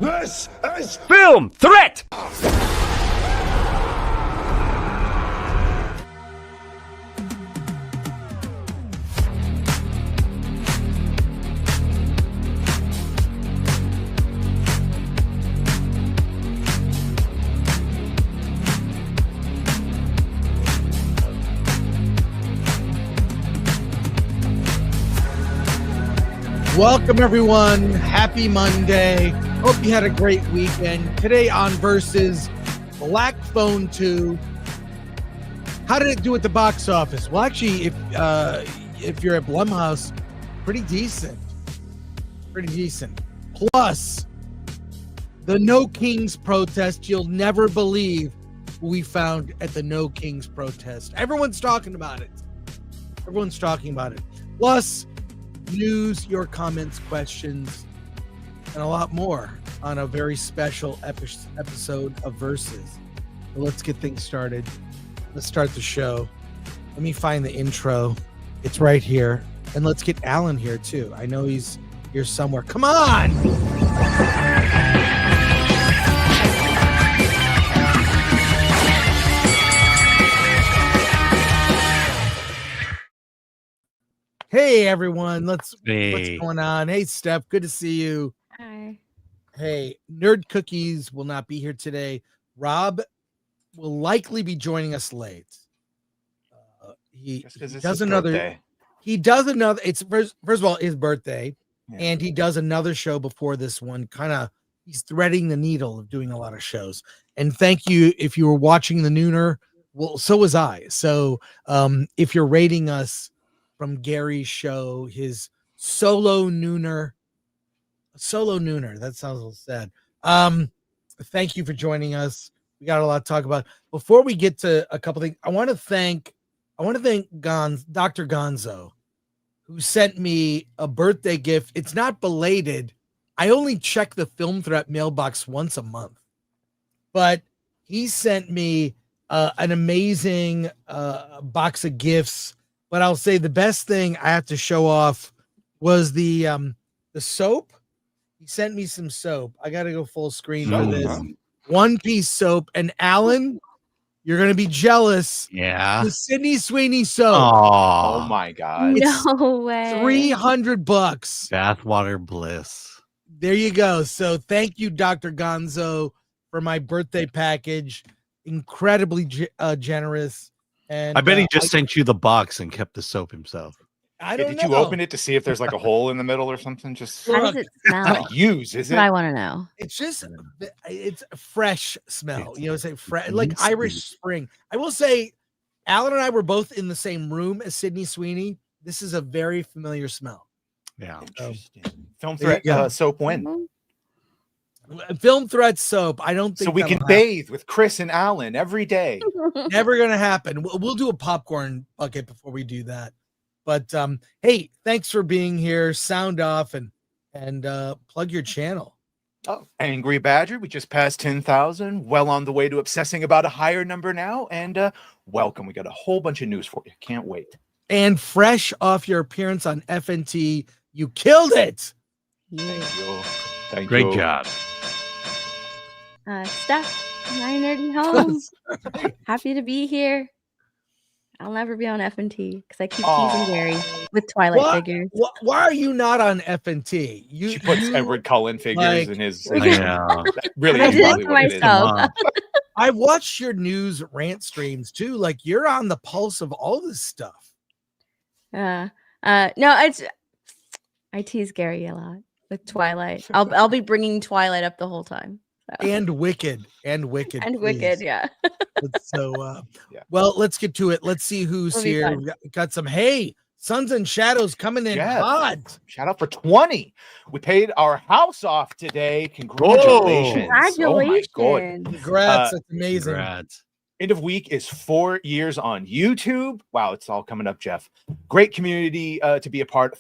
This is Film Threat! Welcome, everyone. Happy Monday. Hope you had a great weekend. Today on Versus Black Phone 2. How did it do at the box office? Well, actually, if you're at Blumhouse, pretty decent. Pretty decent. Plus, the No Kings protest. You'll never believe what we found at the No Kings protest. Everyone's talking about it. Everyone's talking about it. Plus, news, your comments, questions, and a lot more on a very special episode of Versus. So let's get things started. Let's start the show. Let me find the intro. It's right here. And let's get Alan here too. I know he's here somewhere. Come on! Hey everyone, what's going on? Hey Steph, good to see you. Hi. Hey, Nerd Cookies will not be here today. Rob will likely be joining us late. He does another. Birthday. He does another. It's first of all his birthday, Yeah. and he does another show before this one. He's threading the needle of doing a lot of shows. And thank you if you were watching the Nooner. Well, so was I. So if you're rating us from Gary's show, his solo nooner. That sounds a little sad. Thank you for joining us. We got a lot to talk about. Before we get to a couple things, I want to thank Dr. Gonzo, who sent me a birthday gift. It's not belated. I only check the Film Threat mailbox once a month, but he sent me an amazing box of gifts. But I'll say the best thing I have to show off was the soap. He sent me some soap. I got to go full screen for this. One-piece soap. And Alan, you're going to be jealous. Yeah. The Sydney Sweeney soap. Oh my God. No way. $300. Bathwater bliss. There you go. So thank you, Dr. Gonzo, for my birthday package. Incredibly generous. And I bet he just sent you the box and kept the soap himself. I don't know. Did you open it to see if there's like a hole in the middle or something? Just How does it smell? not used, is That's what I it? want to know. It's just, it's a fresh smell. You know, it's like Irish Spring. I will say, Alan and I were both in the same room as Sydney Sweeney. This is a very familiar smell. Yeah. Interesting. Film Threat soap when? Film Threat soap. I don't think So we can bathe with Chris and Alan every day. Never gonna happen. We'll do a popcorn bucket before we do that. But hey, thanks for being here. Sound off and plug your channel. Oh, Angry Badger, we just passed 10,000. Well on the way to obsessing about a higher number now. And welcome. We got a whole bunch of news for you. Can't wait. And fresh off your appearance on FNT, you killed it. Yeah. Thank you. Thank Great you. job. Steph, my nerdy home. Happy to be here. I'll never be on FNT because I keep teasing Gary with Twilight figures. Why are you not on FNT? She puts Edward Cullen figures in his. I know. That really I is did it probably for what it is. myself. I watched your news rant streams too. Like you're on the pulse of all this stuff. No, I tease Gary a lot with Twilight. I'll be bringing Twilight up the whole time. So. And Wicked. And please. Wicked, yeah. So, Yeah. Well, let's get to it. Let's see who's It'll be here. fun. We got some, hey, Suns and Shadows coming in Yes. hot. Shout out for 20. We paid our house off today. Congratulations. Oh my God. Congratulations. Congrats. That's amazing. Congrats. End of week is 4 years on YouTube. Wow, it's all coming up, Jeff. Great community to be a part of.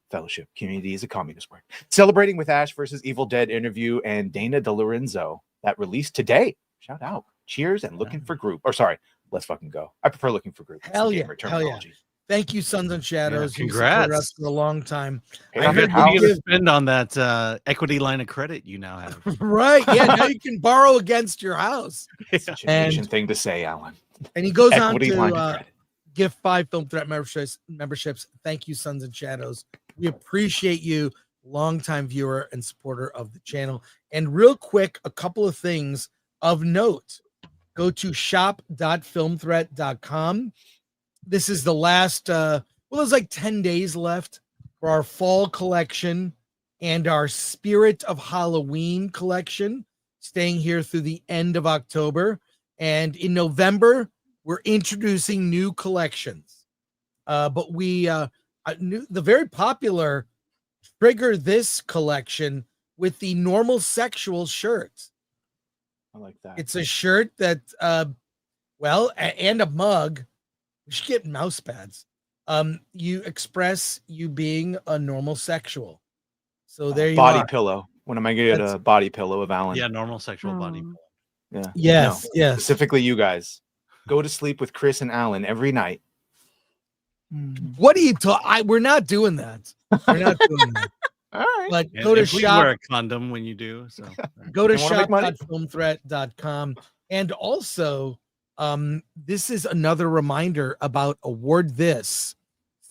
Fellowship. Community is a communist word. Celebrating with Ash versus Evil Dead interview and Dana DeLorenzo that released today. Shout out. Cheers and looking for group. Or sorry, let's fucking go. I prefer looking for group. It's Hell the yeah. gamer Hell yeah. terminology. Thank you, Sons and Shadows. Yeah, You supported congrats. us for a long time. Hey, I How heard much are you you going to give- spend on that equity line of credit you now have? Right. Yeah. Now you can borrow against your house. Such an And- Asian thing to say, Alan. And he goes Equity on line of to credit. give 5 Film Threat memberships. Thank you, Sons and Shadows. We appreciate you, longtime viewer and supporter of the channel. And real quick, a couple of things of note. Go to shop.filmthreat.com. This is the last, there's like 10 days left for our fall collection and our Spirit of Halloween collection, staying here through the end of October. And in November, we're introducing new collections. But we knew the very popular Trigger This collection with the normal sexual shirt. I like that. It's a shirt that, and a mug. We should get mouse pads. You express you being a normal sexual. So there you body are. pillow. When am I going to get a body pillow of Alan? Yeah, normal sexual body. Yeah. Yes, No, yes. Specifically, you guys go to sleep with Chris and Alan every night. What are you talking? We're not doing that. We're not doing that. All right. But And go to please shop. wear a condom when you do. So Go to You wanna make money? shop.filmthreat.com. And also, this is another reminder about Award This.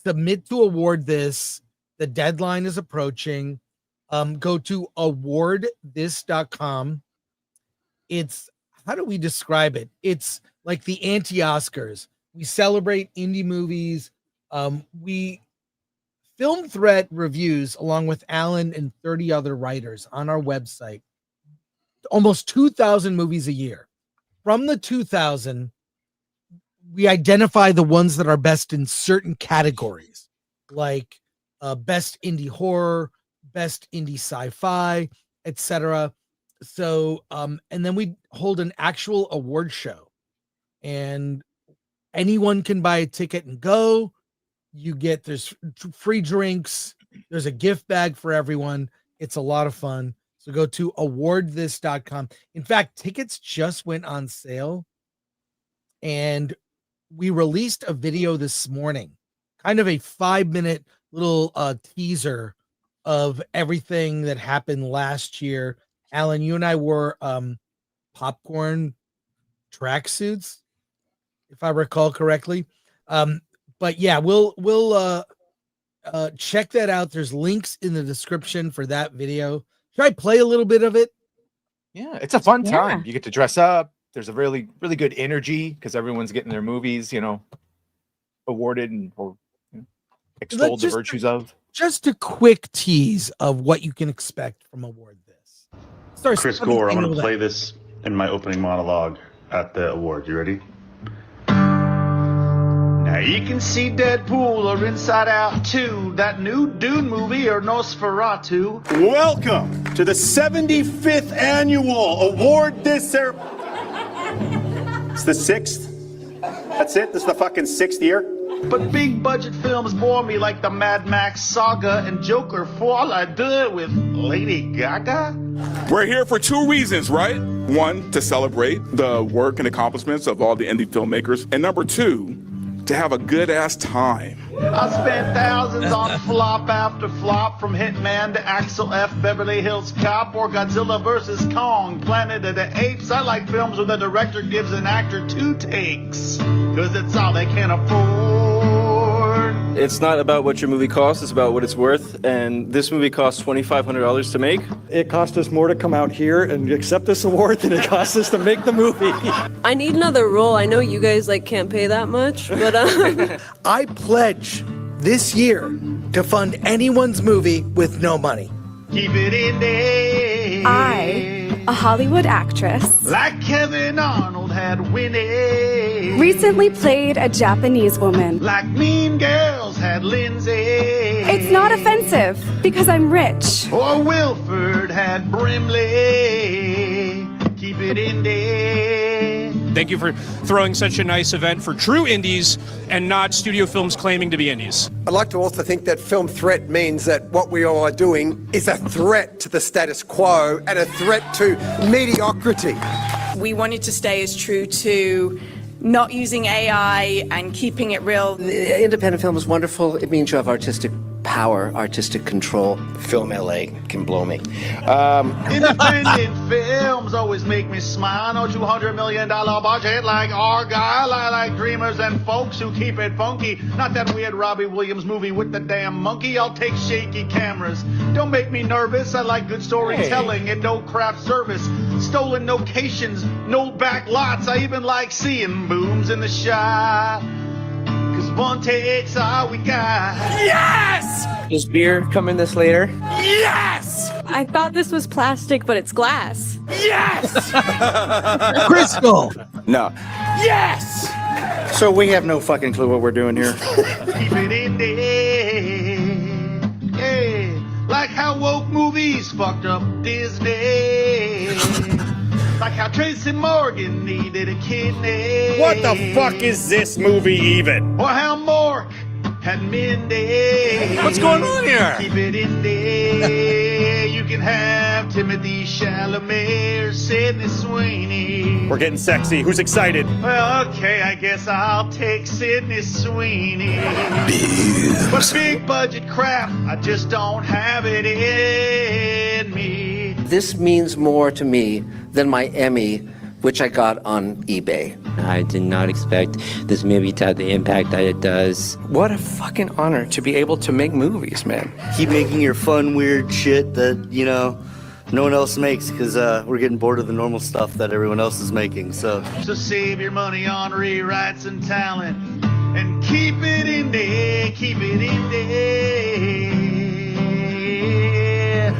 Submit to Award This. The deadline is approaching. Go to awardthis.com. It's, how do we describe it? It's like the anti-Oscars. We celebrate indie movies. We Film Threat reviews along with Alan and 30 other writers on our website. Almost 2,000 movies a year. From the 2,000, we identify the ones that are best in certain categories, like best indie horror, best indie sci-fi, etc. So, and then we hold an actual award show, and anyone can buy a ticket and go. There's free drinks. There's a gift bag for everyone. It's a lot of fun. So go to awardthis.com. In fact, tickets just went on sale, and we released a video this morning, kind of a 5-minute little teaser of everything that happened last year. Alan, you and I wore popcorn tracksuits, if I recall correctly. But yeah, we'll check that out. There's links in the description for that video. Should I play a little bit of it? Yeah, it's a fun Yeah. time. You get to dress up. There's a really, really good energy because everyone's getting their movies, awarded or extolled the just- virtues of. Just a quick tease of what you can expect from Award This. Start Chris something Gore, I'm going with to that. play this in my opening monologue at the award. You ready? Now you can see Deadpool or Inside Out 2, that new Dune movie or Nosferatu. Welcome to the 75th annual award this It's the 6th. That's it. This is the fucking 6th year. But big budget films bore me like the Mad Max saga and Joker for all I did with Lady Gaga. We're here for two reasons, right? One, to celebrate the work and accomplishments of all the indie filmmakers. And number two, to have a good-ass time. I spent thousands on flop after flop, from Hitman to Axel F, Beverly Hills Cop, or Godzilla vs. Kong, Planet of the Apes. I like films where the director gives an actor 2 takes, cause it's all they can afford. It's not about what your movie costs, it's about what it's worth, and this movie costs $2,500 to make. It cost us more to come out here and accept this award than it cost us to make the movie. I need another role. I know you guys can't pay that much, but I pledge this year to fund anyone's movie with no money. Keep it in there. I, a Hollywood actress, Like Kevin Arnold had winning. recently played a Japanese woman. Like Mean Girls had Lindsay. It's not offensive because I'm rich. Or Wilford had Brimley. Keep it in there. Thank you for throwing such a nice event for true indies and not studio films claiming to be indies. I'd like to also think that film threat means that what we all are doing is a threat to the status quo and a threat to mediocrity. we wanted to stay as true to not using AI and keeping it real. Independent film is wonderful. It means you have artistic power, artistic control. Film LA can blow me. Independent films always make me smile. No $200 million budget like Argyle. I like dreamers and folks who keep it funky. Not that weird Robbie Williams movie with the damn monkey. I'll take shaky cameras. Don't make me nervous. I like good storytelling and no craft service. Stolen locations, no back lots. I even like seeing booms in the shot. Cause one take's all we got. Yes! Does beer come in this later? Yes! I thought this was plastic, but it's glass. Yes! Crystal. No. Yes! So we have no fucking clue what we're doing here. Keep it in there. Yeah. Like how woke movies fucked up Disney. Like how Tracy Morgan needed a kidney. What the fuck is this movie even? Or how Mork had Mindy. What's going on here? Keep it in there. You can have Timothy Chalamet or Sydney Sweeney. We're getting sexy. Who's excited? Well, okay, I guess I'll take Sydney Sweeney. But big budget crap, I just don't have it in me. This means more to me than my Emmy, which I got on eBay. I did not expect this movie to have the impact that it does. What a fucking honor to be able to make movies, man. Keep making your fun, weird shit that, you know, no one else makes, because we're getting bored of the normal stuff that everyone else is making, so Save your money on rewrites and talent and keep it in there, keep it in there.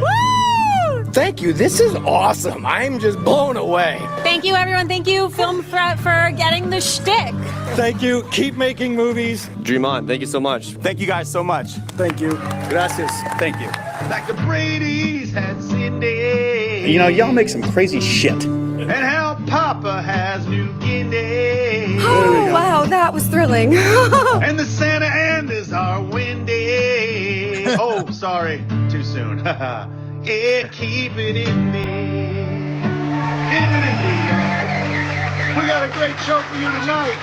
Woo! Thank you. This is awesome. I'm just blown away. Thank you, everyone. Thank you, Film Threat, for getting the shtick. Thank you. Keep making movies. Dream on. Thank you so much. Thank you guys so much. Thank you. Gracias. Thank you. Like the Brady's had Cindy. You know, y'all make some crazy shit. And how Papa has New Guinea. Oh, wow, that was thrilling. And the Santa Andas are windy. Oh, sorry, too soon. Yeah, keep it in there. Keep it in there. We got a great show for you tonight.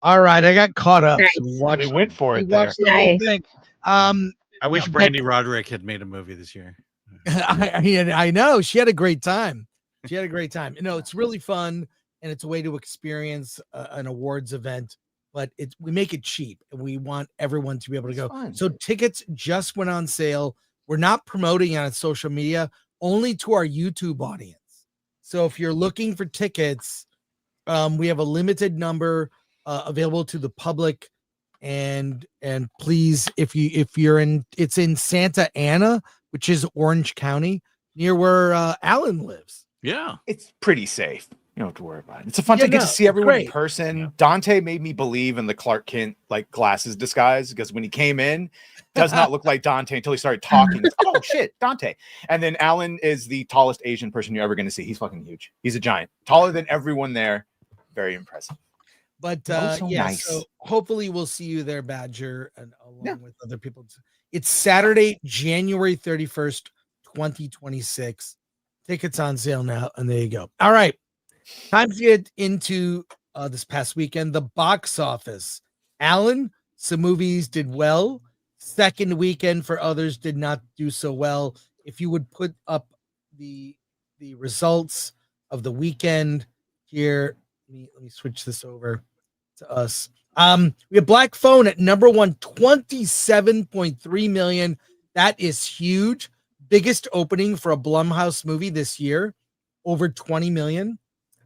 All right, I got caught up. Nice. So watch, They went for it we watched the whole Nice. thing. I wish Brandy Roderick had made a movie this year. I know she had a great time. She had a great time. You know, it's really fun, and it's a way to experience an awards event. But we make it cheap, and we want everyone to be able to go. Fun. So tickets just went on sale. We're not promoting on social media, only to our YouTube audience. So if you're looking for tickets, we have a limited number available to the public. And please, if you're in, it's in Santa Ana, which is Orange County, near where Alan lives. Yeah, It's pretty safe. You don't have to worry about it. It's a fun to get to see everyone in person. Yeah. Dante made me believe in the Clark Kent like glasses disguise, because when he came in, does not look like Dante until he started talking. Oh shit, Dante. And then Alan is the tallest Asian person you're ever going to see. He's fucking huge. He's a giant, taller than everyone there. Very impressive. But so yeah, nice. so hopefully we'll see you there, Badger, and along with other people. It's Saturday, January 31st, 2026. Tickets on sale now, and there you go. All right, time to get into this past weekend. The box office. Alan, some movies did well. Second weekend for others did not do so well. If you would put up the results of the weekend here, let me switch this over to us. We have Black Phone at number one, 27.3 million. That is huge. Biggest opening for a Blumhouse movie this year, over 20 million.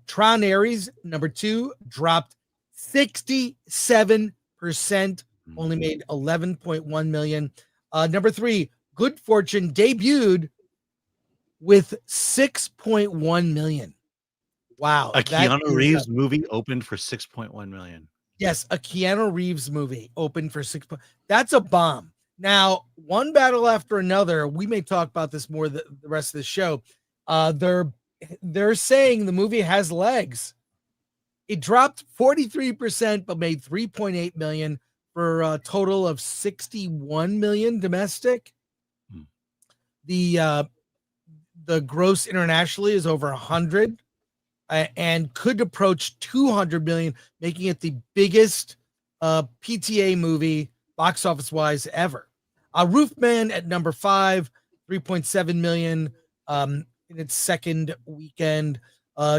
Tron Ares, number two, dropped 67%, only made 11.1 million. Number three, Good Fortune debuted with 6.1 million. Wow. A Keanu Reeves movie opened for 6.1 million. Yes, a Keanu Reeves movie opened for 6. That's a bomb. Now, one battle after another. We may talk about this more the rest of the show. They're they're saying the movie has legs. It dropped 43%, but made 3.8 million for a total of 61 million domestic. The gross internationally is over 100 and could approach 200 million, making it the biggest PTA movie box office wise ever. Roofman at number 5, 3.7 million in its second weekend.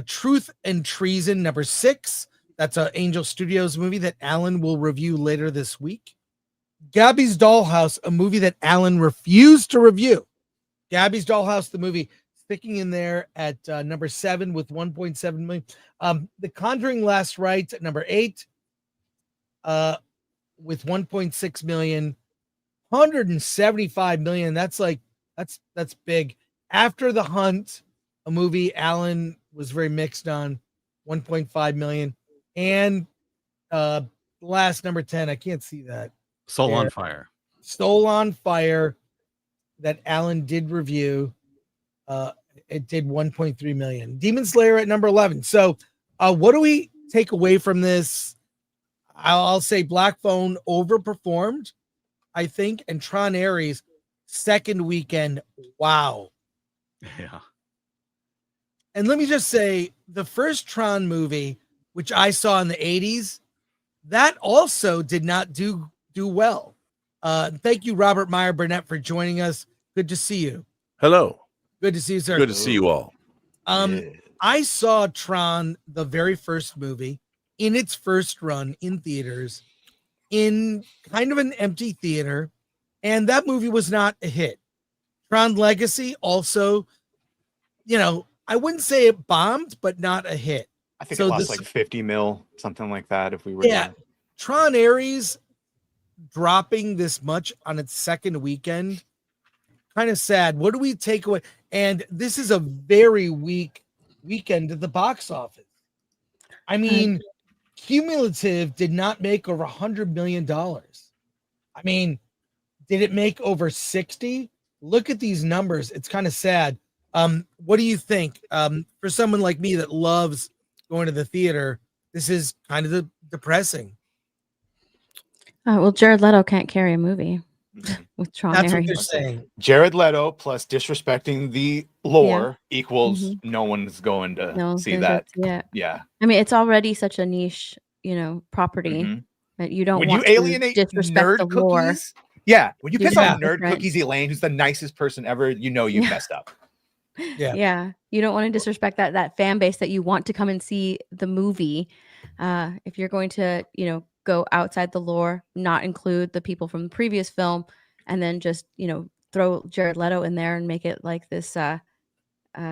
Truth and Treason, number 6. That's an Angel Studios movie that Alan will review later this week. Gabby's Dollhouse, a movie that Alan refused to review. Gabby's Dollhouse, the movie, sticking in there at number 7 with 1.7 million. The Conjuring Last Rites at number 8 with 1.6 million. 175 million. That's big. After the Hunt, a movie Alan was very mixed on, 1.5 million. And last number 10, I can't see that. Soul on Fire. Soul on Fire that Alan did review. It did 1.3 million. Demon Slayer at number 11. So what do we take away from this? I'll say Black Phone overperformed, I think, and Tron Ares second weekend. Wow. Yeah. And let me just say, the first Tron movie, which I saw in the 80s, that also did not do well. Thank you, Robert Meyer Burnett, for joining us. Good to see you. Hello. Good to see you, sir. Good to see you all. I saw Tron, the very first movie, in its first run in theaters, in kind of an empty theater, and that movie was not a hit. Tron Legacy also, I wouldn't say it bombed, but not a hit. I think it lost like 50 mil, something like that. If we were, Tron Ares dropping this much on its second weekend, kind of sad. What do we take away? And this is a very weak weekend at the box office. I mean, cumulative did not make over $100 million. I mean, did it make over 60? Look at these numbers. It's kind of sad. What do you think? For someone like me that loves going to the theater, this is kind of depressing. Well, Jared Leto can't carry a movie with Tron. That's what they're saying. Jared Leto plus disrespecting the lore equals no one's going to see that. Yeah. I mean, it's already such a niche, property that you don't when want you alienate to disrespect nerd the lore. cookies. Yeah, when you piss on nerd different. cookies Elaine, who's the nicest person ever, you messed up. Yeah. You don't want to disrespect that fan base that you want to come and see the movie. If you're going to, go outside the lore, not include the people from the previous film, and then just, throw Jared Leto in there and make it like this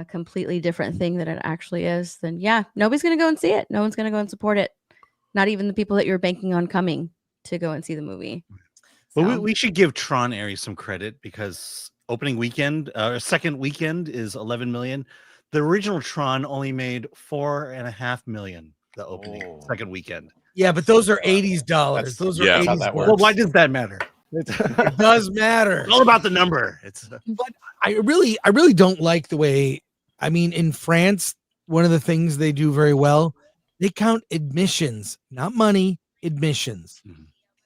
completely different thing that it actually is, then nobody's going to go and see it. No one's going to go and support it. Not even the people that you're banking on coming to go and see the movie. Well, we should give Tron Ares some credit because opening weekend, second weekend is 11 million. The original Tron only made 4.5 million the opening second weekend. Yeah, but those are $80. Those are $80. Well, why does that matter? It does matter. It's all about the number. But I really don't like the way. I mean, in France, one of the things they do very well, they count admissions, not money. Admissions,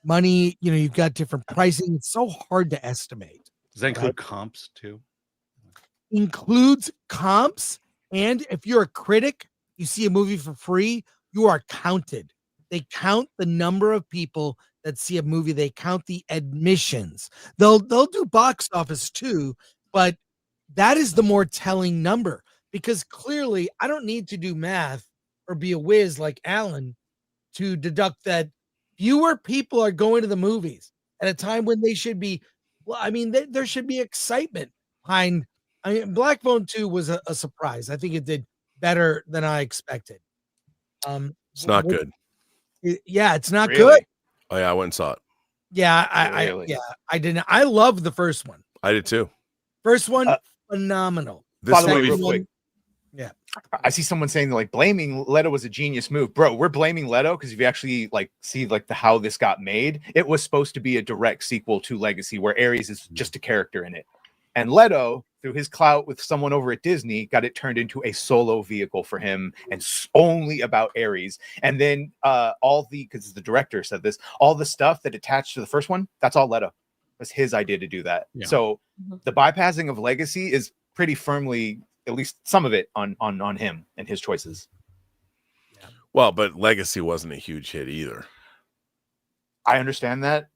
money. You've got different pricing. It's so hard to estimate. Does that include comps too? Includes comps, and if you're a critic, you see a movie for free, you are counted. They count the number of people that see a movie. They count the admissions. They'll do box office too, but that is the more telling number because clearly I don't need to do math or be a whiz like Alan to deduct that fewer people are going to the movies at a time when they should be. Well, I mean, there should be excitement behind. I mean, Black Phone 2 was a surprise. I think it did better than I expected. It's not good. It's not good. Oh yeah, I went and saw it. Yeah, I didn't. I loved the first one. I did too. First one, phenomenal. By the way, real quick. Yeah. I see someone saying like blaming Leto was a genius move. Bro, we're blaming Leto because if you actually see how this got made, it was supposed to be a direct sequel to Legacy where Ares is just a character in it. And Leto through his clout with someone over at Disney, got it turned into a solo vehicle for him and only about Ares. And then because the director said this, all the stuff that attached to the first one, that's all Leto. It was his idea to do that. Yeah. So the bypassing of Legacy is pretty firmly, at least some of it, on him and his choices. Well, but Legacy wasn't a huge hit either. I understand that.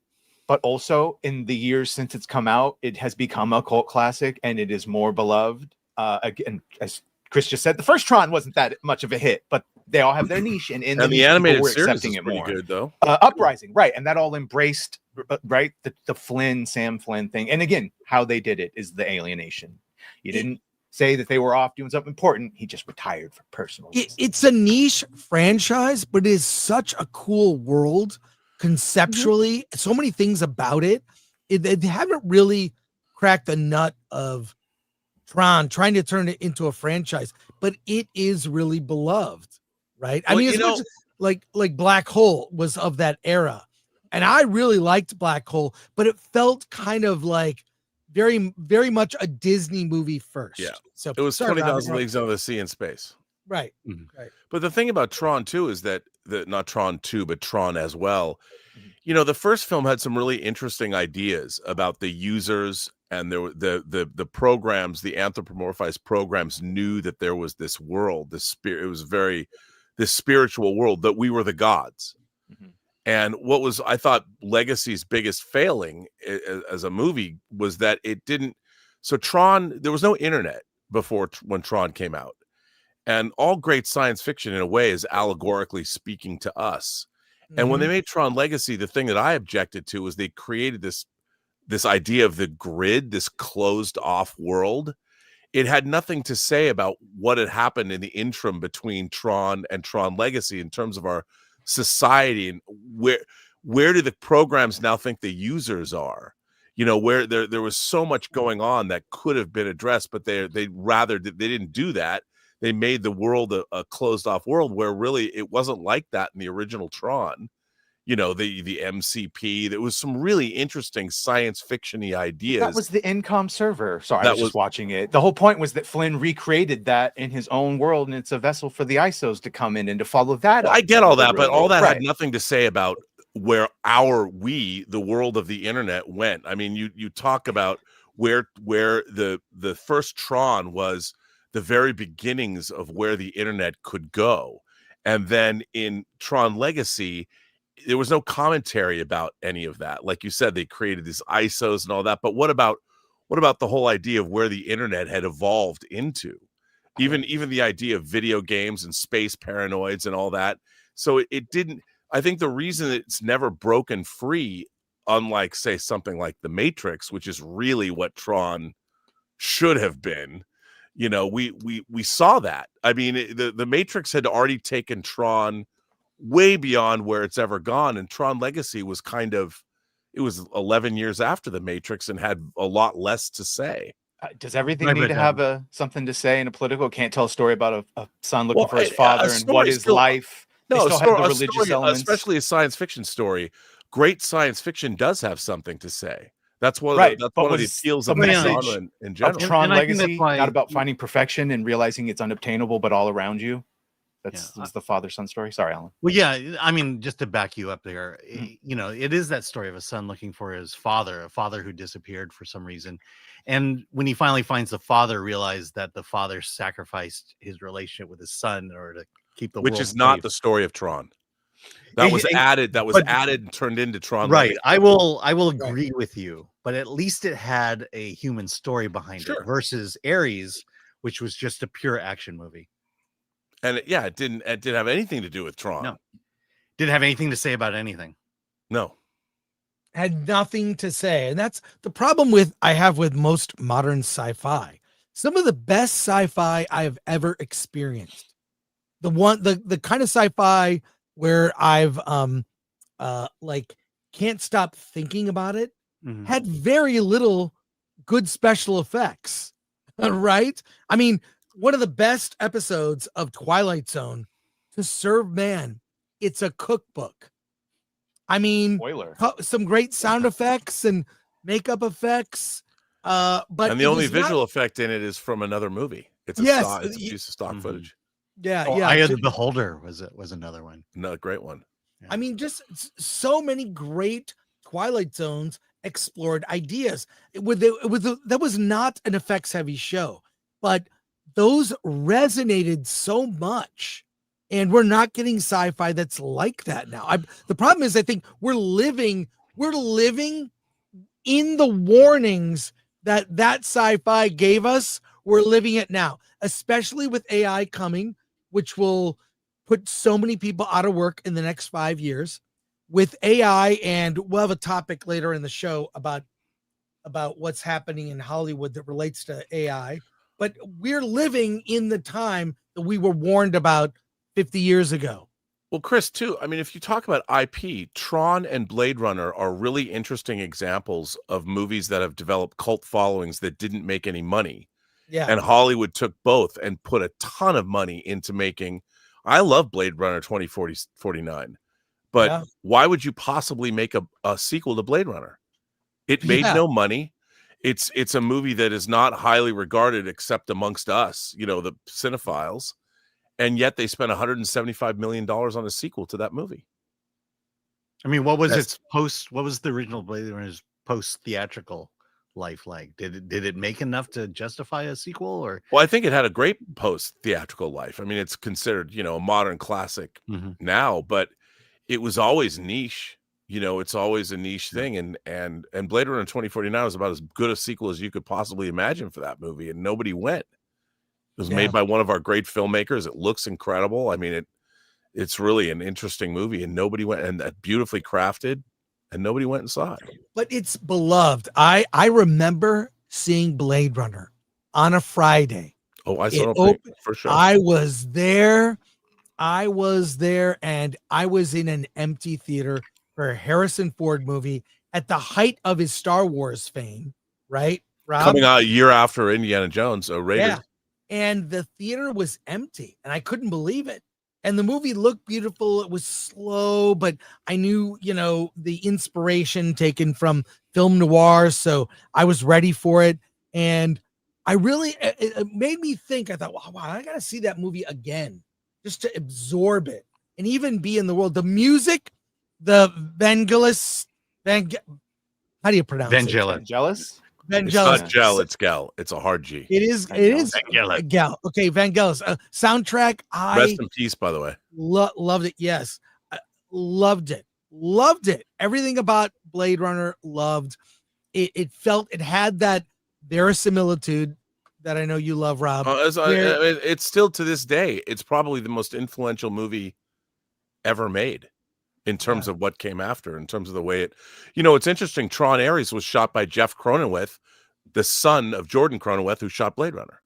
But also, in the years since it's come out, it has become a cult classic, and it is more beloved. Again, as Chris just said, the first Tron wasn't that much of a hit, but they all have their niche, and the animated we're series accepting is it pretty more. good, though. Uprising, right, and that all embraced, right, the Sam Flynn thing. And again, how they did it is the alienation. You didn't say that they were off doing something important. He just retired for personal reasons. It's a niche franchise, but it is such a cool world. Conceptually, so many things about it. They haven't really cracked the nut of Tron trying to turn it into a franchise, but it is really beloved, right? Well, I mean, much like Black Hole was of that era, and I really liked Black Hole, but it felt kind of like very, very much a Disney movie first. Yeah, so it was sorry, 20,000 Robbie. Leagues Under the Sea in space. Right. Right. But the thing about Tron 2 is that not Tron 2, but Tron as well. You know, the first film had some really interesting ideas about the users and the programs, the anthropomorphized programs knew that there was this world, this spirit. It was this spiritual world, that we were the gods. And what was, I thought, Legacy's biggest failing as a movie was that it didn't. So Tron, there was no internet before when Tron came out. And all great science fiction, in a way, is allegorically speaking to us. And when they made Tron Legacy, the thing that I objected to was they created this idea of the grid, this closed off world. It had nothing to say about what had happened in the interim between Tron and Tron Legacy in terms of our society, and where do the programs now think the users are? You know, where there was so much going on that could have been addressed, but they didn't do that. They made the world a closed off world where really it wasn't like that in the original Tron. You know, the MCP, there was some really interesting science fiction-y ideas. That was the Incom server. Sorry, That I was just watching it. The whole point was that Flynn recreated that in his own world, and it's a vessel for the ISOs to come in and to follow that up. I get all that, but all that Right. had nothing to say about where the world of the internet went. I mean, you talk about where the first Tron was the very beginnings of where the internet could go. And then in Tron Legacy, there was no commentary about any of that. Like you said, they created these ISOs and all that. But what about the whole idea of where the internet had evolved into? Even the idea of video games and space paranoids and all that. So it didn't. I think the reason it's never broken free, unlike, say, something like The Matrix, which is really what Tron should have been. You know, we saw that. I mean, the Matrix had already taken Tron way beyond where it's ever gone, and Tron Legacy was it was 11 years after The Matrix and had a lot less to say. Does everything need to have something to say in a political? Can't tell a story about a son looking for his father and what is life. No, they still have the religious elements, especially a science fiction story. Great science fiction does have something to say. That's one right. of the appeals of the genre in general. Of Tron Legacy, not about finding perfection and realizing it's unobtainable, but all around you. That's the father-son story. Sorry, Alan. Well, yeah, I mean, just to back you up there, you know, it is that story of a son looking for his father, a father who disappeared for some reason. And when he finally finds the father, realized that the father sacrificed his relationship with his son in order to keep the world which is not safe. The story of Tron. That was added. That was added and turned into Tron. Right. Legacy. I will agree with you, but at least it had a human story behind it versus Ares, which was just a pure action movie. And it didn't have anything to do with Tron. No, didn't have anything to say about anything. No, had nothing to say, and that's the problem I have with most modern sci-fi. Some of the best sci-fi I have ever experienced, the kind of sci-fi where I've like can't stop thinking about it, had very little good special effects. Right? I mean, one of the best episodes of Twilight Zone, To Serve Man, it's a cookbook. I mean, some great sound effects and makeup effects. But and the only visual effect in it is from another movie. It's a piece of stock footage. Yeah, Eye of the Beholder was another one. Another great one. I mean, just so many great Twilight Zones explored ideas. That was not an effects heavy show, but those resonated so much, and we're not getting sci-fi that's like that now. The problem is, I think we're living in the warnings that sci-fi gave us. We're living it now, especially with AI coming, which will put so many people out of work in the next 5 years with AI. And we'll have a topic later in the show about what's happening in Hollywood that relates to AI. But we're living in the time that we were warned about 50 years ago. Well, Chris, too, I mean, if you talk about IP, Tron and Blade Runner are really interesting examples of movies that have developed cult followings that didn't make any money. Yeah. And Hollywood took both and put a ton of money into making. I love Blade Runner 2049, but why would you possibly make a sequel to Blade Runner? It made no money. It's a movie that is not highly regarded except amongst us, the cinephiles. And yet they spent $175 million on a sequel to that movie. I mean, what was the original Blade Runner's post theatrical life like? Did it make enough to justify a sequel? Or well, I think it had a great post theatrical life. I mean, it's considered, a modern classic now, but it was always niche. It's always a niche thing. And Blade Runner 2049 was about as good a sequel as you could possibly imagine for that movie, and nobody went. It was made by one of our great filmmakers. It looks incredible. I mean, it's really an interesting movie, and nobody went, and beautifully crafted, and nobody went and saw it. But it's beloved. I remember seeing Blade Runner on a Friday. Oh, I saw it for sure. I was there, and I was in an empty theater for a Harrison Ford movie at the height of his Star Wars fame, right, Rob? Coming out a year after Indiana Jones, so Raiders. Yeah. And the theater was empty, and I couldn't believe it. And the movie looked beautiful. It was slow, but I knew, the inspiration taken from film noir, so I was ready for it. And it made me think. I thought, wow, I got to see that movie again just to absorb it and even be in the world. The music, the Vangelis, how do you pronounce it? Vangelis? It's not gel, it's gal. It's a hard G. It is gal. Okay, Vangelis. Soundtrack. Rest in peace, by the way. Loved it. Yes, loved it. Everything about Blade Runner. Loved it. It felt it had that verisimilitude that I know you love, Rob. It's still to this day. It's probably the most influential movie ever made. In terms of what came after, in terms of the way it, it's interesting. Tron Ares was shot by Jeff Cronenweth, the son of Jordan Cronenweth, who shot Blade Runner.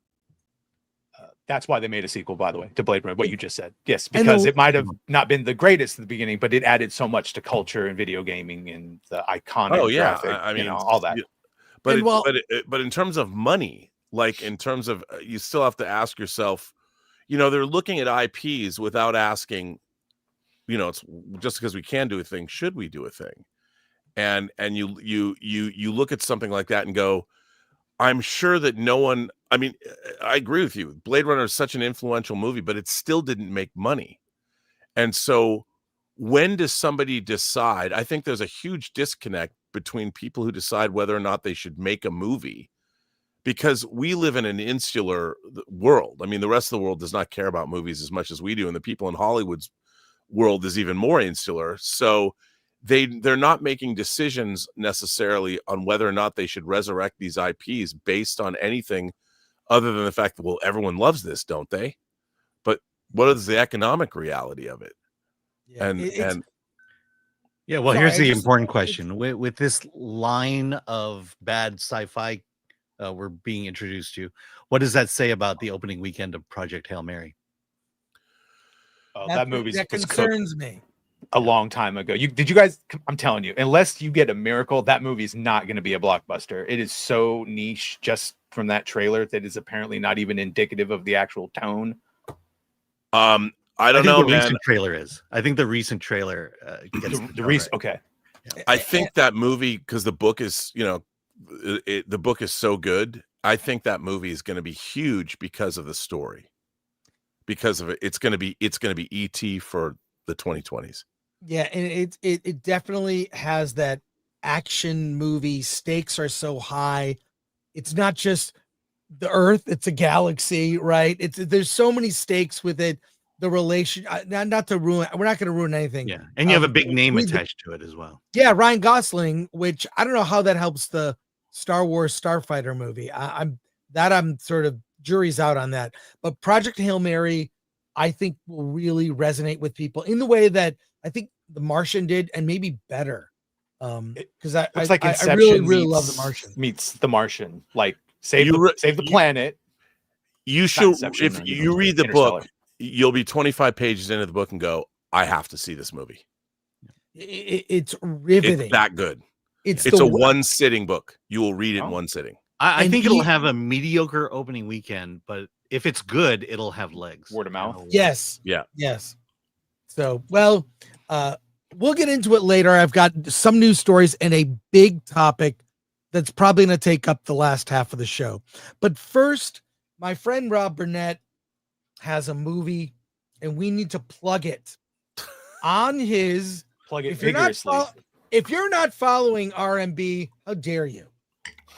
That's why they made a sequel, by the way, to Blade Runner. What you just said, yes, because it might have not been the greatest at the beginning, but it added so much to culture and video gaming and the iconic. Oh yeah, graphic, I mean all that. But in terms of money, like in terms of, you still have to ask yourself, they're looking at IPs without asking. It's just because we can do a thing, should we do a thing? And you look at something like that and go, I'm sure that no one, I mean, I agree with you. Blade Runner is such an influential movie, but it still didn't make money. And so when does somebody decide? I think there's a huge disconnect between people who decide whether or not they should make a movie, because we live in an insular world. I mean, the rest of the world does not care about movies as much as we do. And the people in Hollywood's world is even more insular, so they're not making decisions necessarily on whether or not they should resurrect these IPs based on anything other than the fact that, well, everyone loves this, don't they? But what is the economic reality of it? Here's the important question. With this line of bad sci-fi we're being introduced to, what does that say about the opening weekend of Project Hail Mary? Oh, that movie concerns me. A long time ago. Did you guys? I'm telling you, unless you get a miracle, that movie is not going to be a blockbuster. It is so niche just from that trailer that is apparently not even indicative of the actual tone. I don't know, man. Recent trailer is. I think the recent trailer gets the recent. Okay. I think that movie, because the book is the book is so good. I think that movie is going to be huge because of the story. Because of it, it's going to be ET for the 2020s. Yeah, and it definitely has that action movie. Stakes are so high. It's not just the Earth; it's a galaxy, right? There's so many stakes with it. The relation, not to ruin. We're not going to ruin anything. Yeah, and you have a big name attached to it as well. Yeah, Ryan Gosling, which I don't know how that helps the Star Wars Starfighter movie. I'm sort of jury's out on that. But Project Hail Mary, I think, will really resonate with people in the way that I think The Martian did, and maybe better. Because I really love The Martian. Meets The Martian, like save the planet. You should, if you read the book, you'll be 25 pages into the book and go, I have to see this movie. It's riveting. It's that good. It's a one sitting book. You will read it in one sitting. I think it'll have a mediocre opening weekend, but if it's good, it'll have legs. Word of mouth. Yes. Yeah. Yes. So, well, we'll get into it later. I've got some news stories and a big topic that's probably going to take up the last half of the show. But first, my friend Rob Burnett has a movie, and we need to plug it on his. Plug it if you're vigorously. If you're not following RMB, how dare you?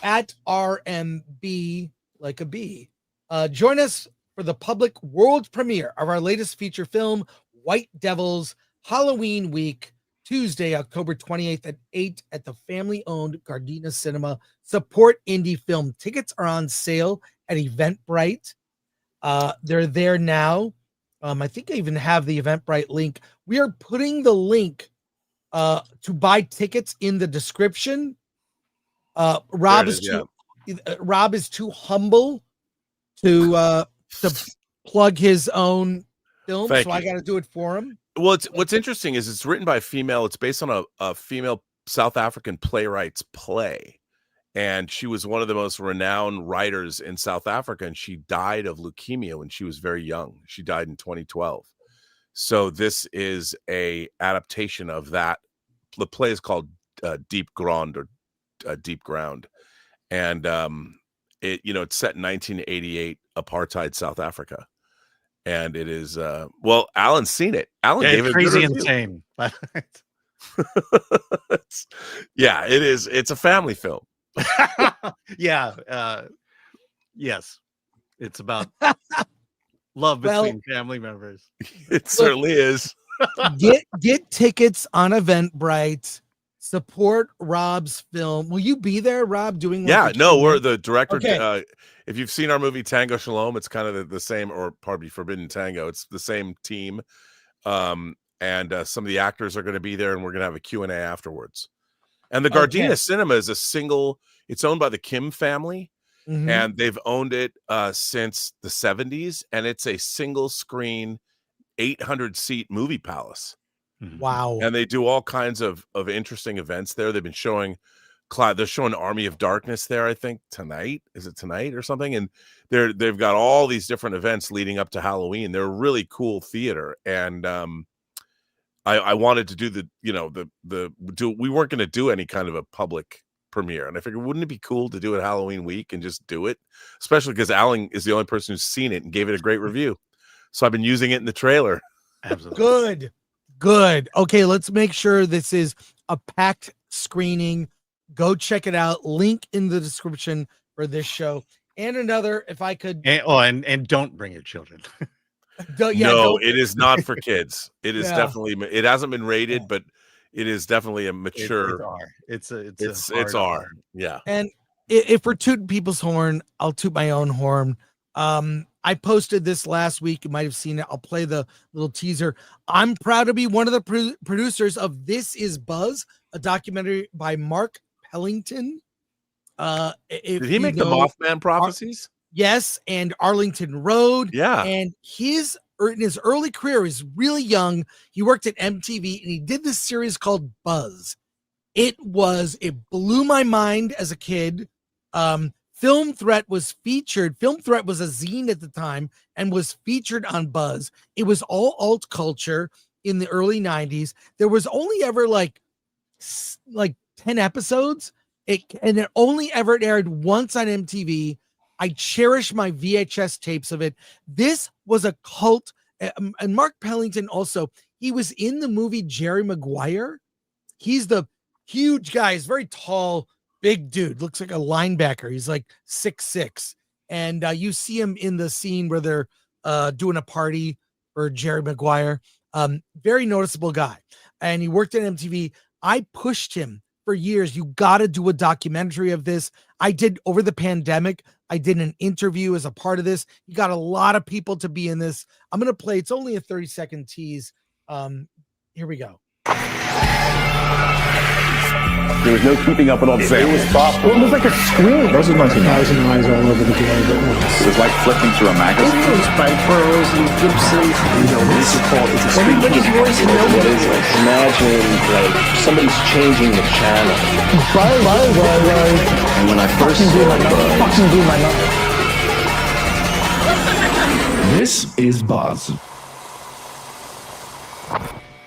At RMB like a bee. Join us for the public world premiere of our latest feature film, White Devils, Halloween week, Tuesday, October 28th at 8 at the family-owned Gardena Cinema. Support indie film. Tickets are on sale at Eventbrite. They're there now. I think I even have the Eventbrite link. We are putting the link to buy tickets in the description. Rob is too humble to plug his own film, so I got to do it for him. Well, what's interesting is it's written by a female. It's based on a female South African playwright's play, and she was one of the most renowned writers in South Africa, and she died of leukemia when she was very young. She died in 2012. So this is a adaptation of that. The play is called Deep Ground or Deep Ground, and it's set in 1988 apartheid South Africa. And it is Alan's seen it. Alan gave it crazy insane. Yeah, it is. It's a family film. Yeah. Yes. It's about love between family members. It certainly is. Get tickets on Eventbrite. Support Rob's film. Will you be there, Rob, doing one? Yeah, no, we're the director. Okay. If you've seen our movie Tango Shalom, it's kind of the same, or pardon me, Forbidden Tango. It's the same team. And some of the actors are going to be there, and we're going to have a Q&A afterwards. And the Gardena Cinema is it's owned by the Kim family, and they've owned it since the 70s, and it's a single screen 800-seat movie palace. Wow. And they do all kinds of interesting events there. They've been showing they're showing Army of Darkness there, I think tonight. Is it tonight or something? And they've got all these different events leading up to Halloween. They're a really cool theater. And I wanted to do we weren't going to do any kind of a public premiere. And I figured, wouldn't it be cool to do it Halloween week and just do it? Especially because Alan is the only person who's seen it and gave it a great review. So I've been using it in the trailer. Absolutely. Good. Okay, let's make sure this is a packed screening. Go check it out. Link in the description for this show. And another, if I could. And don't bring your children. It is not for kids. It is definitely. It hasn't been rated, but it is definitely a mature. It's R. Yeah. And if we're tooting people's horn, I'll toot my own horn. I posted this last week. You might have seen it. I'll play the little teaser. I'm proud to be one of the producers of This Is Buzz, a documentary by Mark Pellington. Did he make the Mothman Prophecies? Yes, and Arlington Road. Yeah. And in his early career, he's really young. He worked at MTV, and he did this series called Buzz. It blew my mind as a kid. Film Threat was featured. Film Threat was a zine at the time and was featured on Buzz. It was all alt culture in the early 90s. There was only ever like 10 episodes, And it only ever aired once on MTV. I cherish my VHS tapes of it. This was a cult. And Mark Pellington also, he was in the movie Jerry Maguire. He's the huge guy. He's very tall, big dude. Looks like a linebacker. He's like 6'6". And you see him in the scene where they're doing a party for Jerry Maguire. Very noticeable guy. And he worked at MTV. I pushed him for years. You got to do a documentary of this. I did over the pandemic. I did an interview as a part of this. You got a lot of people to be in this. I'm going to play. It's only a 30-second tease. Here we go. There was no keeping up with all the family. It was thoughtful. It was like a screen. This is 1990. Eyes all over the globe at once. It was like flipping through a magazine. Influenced by Burroughs and Gibson. It's everybody's voice and nobody's voice. Imagine like somebody's changing the channel. And when I first saw Buzz, This is Buzz.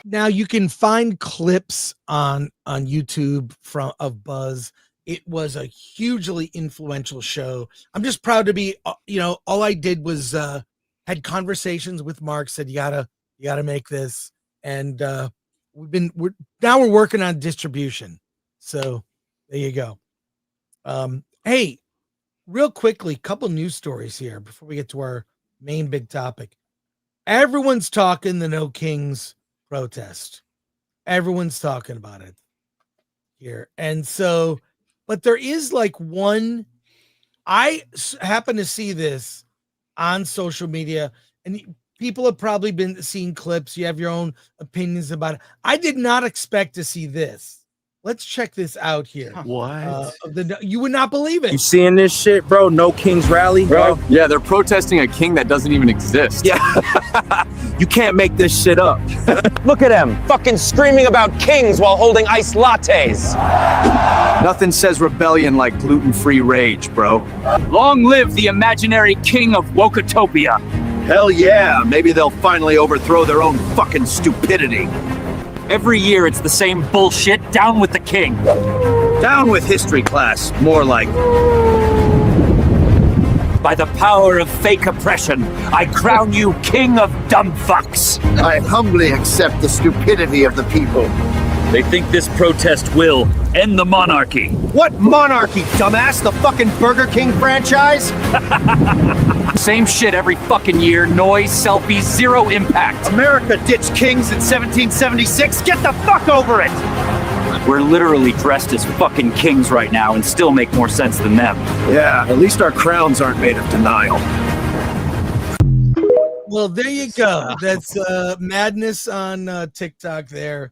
Now you can find clips on YouTube of Buzz. It was a hugely influential show. I'm just proud to be, all I did was had conversations with Mark, said you gotta make this, and we're working on distribution. So there you go. Hey, real quickly, couple news stories here before we get to our main big topic. Everyone's talking the No Kings protest. Everyone's talking about it here. And so, but there is like one, I happen to see this on social media, and people have probably been seeing clips. You have your own opinions about it. I did not expect to see this. Let's check this out here. What? You would not believe it. You seeing this shit, bro? No King's rally, bro. yeah, they're protesting a king that doesn't even exist. Yeah. You can't make this shit up. Look at them, fucking screaming about kings while holding iced lattes. Nothing says rebellion like gluten-free rage, bro. Long live the imaginary king of Wokotopia. Hell yeah, maybe they'll finally overthrow their own fucking stupidity. Every year it's the same bullshit. Down with the king. Down with history class, more like. By the power of fake oppression, I crown you king of dumb fucks. I humbly accept the stupidity of the people. They think this protest will end the monarchy. What monarchy, dumbass? The fucking Burger King franchise? Same shit every fucking year. Noise, selfies, zero impact. America ditched kings in 1776. Get the fuck over it! We're literally dressed as fucking kings right now and still make more sense than them. Yeah, at least our crowns aren't made of denial. Well, there you go. That's madness on TikTok there.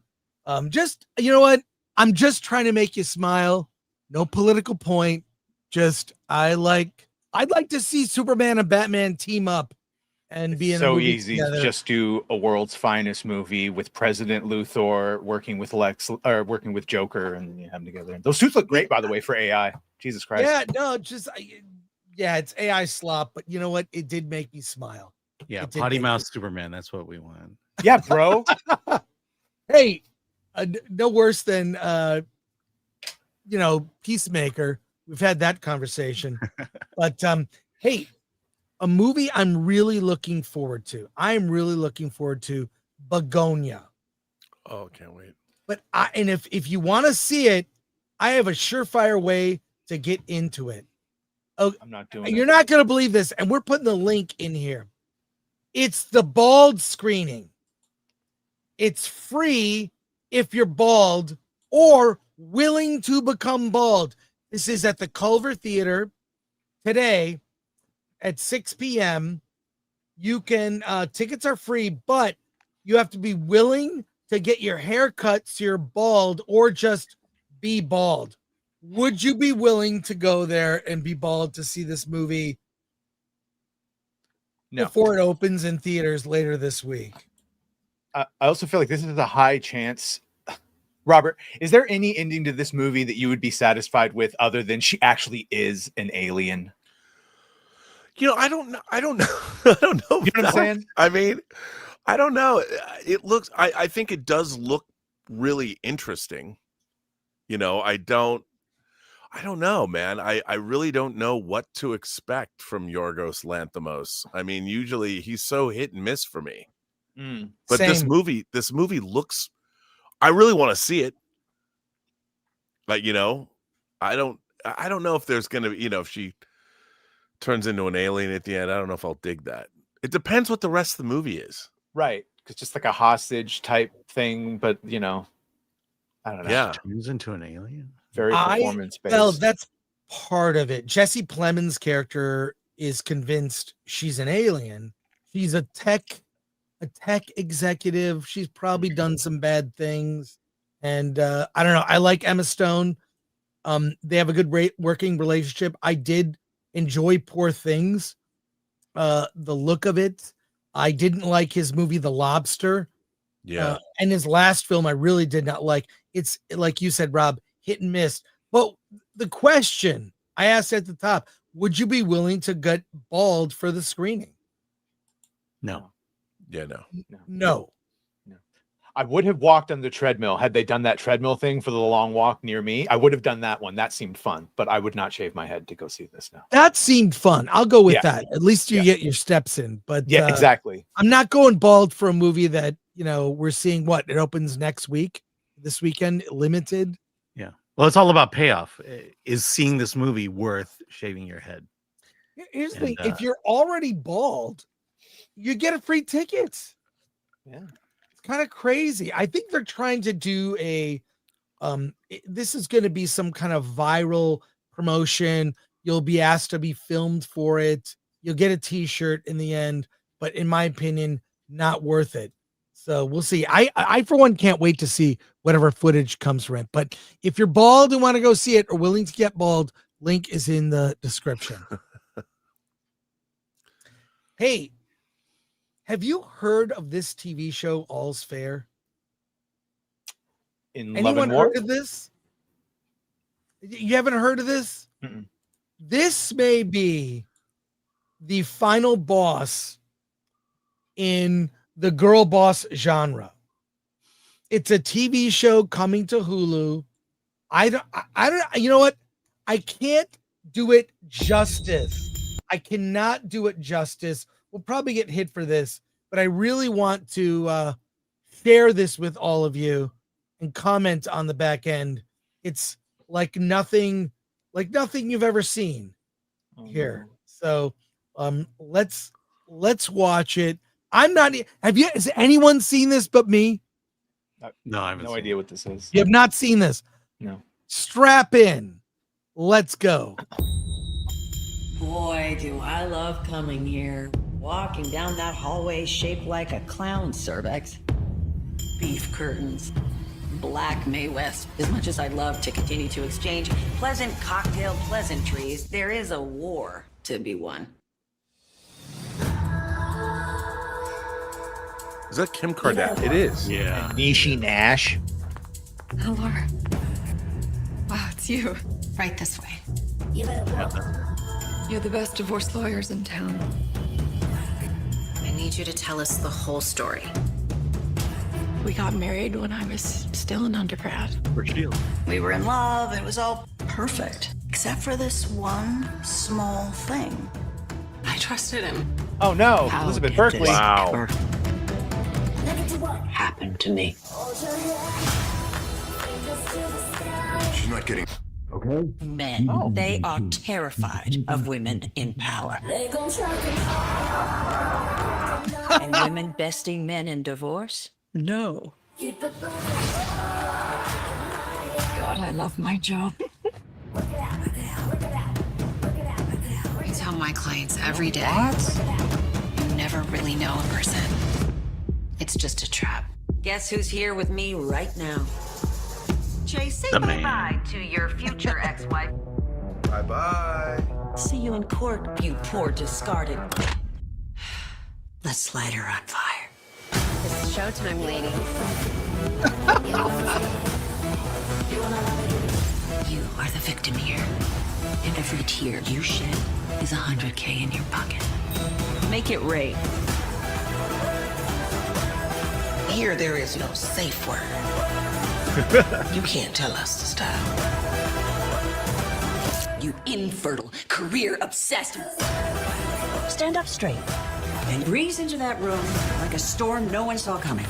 Just, you know what? I'm just trying to make you smile. No political point. Just, I'd like to see Superman and Batman team up and be in so a movie easy together. to just do a world's finest movie with President Luthor working with working with Joker, and you have them together. Those suits look great, by the way, for AI. Jesus Christ. Yeah, no, it's AI slop, but you know what? It did make me smile. Yeah, Potty Mouth Superman. That's what we want. Yeah, bro. Hey, no worse than Peacemaker. We've had that conversation. But hey, a movie I'm really looking forward to. I'm really looking forward to Bugonia. Oh, can't wait. But if you want to see it, I have a surefire way to get into it. Oh, I'm not doing You're not going to believe this, and we're putting the link in here. It's the bald screening. It's free if you're bald or willing to become bald. This is at the Culver Theater today at 6 p.m. You can, tickets are free, but you have to be willing to get your hair cut so you're bald or just be bald. Would you be willing to go there and be bald to see this movie before it opens in theaters later this week? I also feel like this is a high chance. Robert, is there any ending to this movie that you would be satisfied with other than she actually is an alien? I don't know. I don't know. I don't know. You know what I'm saying? I mean, I don't know. It looks, I think it does look really interesting. I don't know, man. I really don't know what to expect from Yorgos Lanthimos. I mean, usually he's so hit and miss for me. But this movie looks, I really want to see it. Like, you know, I don't know if there's gonna, you know, if she turns into an alien at the end. I don't know if I'll dig that. It depends what the rest of the movie is. Right. Because just like a hostage type thing, but you know, I don't know. Yeah. Turns into an alien. Very performance based. Well, that's part of it. Jesse Plemons' character is convinced she's an alien. She's a tech executive. She's probably done some bad things. And I don't know. I like Emma Stone. They have a good working relationship. I did enjoy Poor Things. The look of it. I didn't like his movie The Lobster. Yeah. And his last film I really did not like. It's like you said, Rob, hit and miss. But the question I asked at the top, would you be willing to get bald for the screening? No. Yeah, No. I would have walked on the treadmill had they done that treadmill thing for the long walk near me. I would have done that one. That seemed fun, but I would not shave my head to go see this now. That seemed fun. I'll go with that. At least you get your steps in. But yeah, exactly. I'm not going bald for a movie that, you know, we're seeing it opens next week, this weekend, limited. Yeah. Well, it's all about payoff. Is seeing this movie worth shaving your head? Here's the thing. If you're already bald, you get a free ticket. Yeah. Kind of crazy. I think they're trying to do this is going to be some kind of viral promotion. You'll be asked to be filmed for it. You'll get a t-shirt in the end, but in my opinion, not worth it. So we'll see. I for one can't wait to see whatever footage comes from it. But if you're bald and want to go see it or willing to get bald, link is in the description. Hey, have you heard of this TV show, All's Fair? Anyone heard of this? You haven't heard of this? Mm-mm. This may be the final boss in the girl boss genre. It's a TV show coming to Hulu. I don't, you know what? I can't do it justice. I cannot do it justice. We'll probably get hit for this, but I really want to share this with all of you and comment on the back end. It's like nothing you've ever seen here. So let's watch it. Has anyone seen this but me? No, I have no idea what this is. You have not seen this? No. Strap in. Let's go. Boy, do I love coming here. Walking down that hallway shaped like a clown cervix. Beef curtains. Black May West. As much as I'd love to continue to exchange pleasant cocktail pleasantries, there is a war to be won. Is that Kim Kardashian? It is. Yeah. Nishi Nash. Oh, Laura. Wow, it's you. Right this way. You're the best divorce lawyers in town. I need you to tell us the whole story. We got married when I was still an undergrad. We were in love. It was all perfect. Except for this one small thing. I trusted him. Oh no, How Elizabeth did Berkley. this Wow. Happened to me. She's not getting. Okay. Men, they are terrified of women in power. And women besting men in divorce? No. God, I love my job. I tell my clients every day. You never really know a person. It's just a trap. Guess who's here with me right now? Chase, say The man. bye-bye to your future ex-wife. Bye-bye. See you in court, you poor discarded. Let's light her on fire. It's showtime, lady. You are the victim here. And every tear you shed is $100K in your pocket. Make it rain. Here there is no safe word. You can't tell us to stop. you infertile, career-obsessed. Stand up straight and breeze into that room like a storm no one saw coming.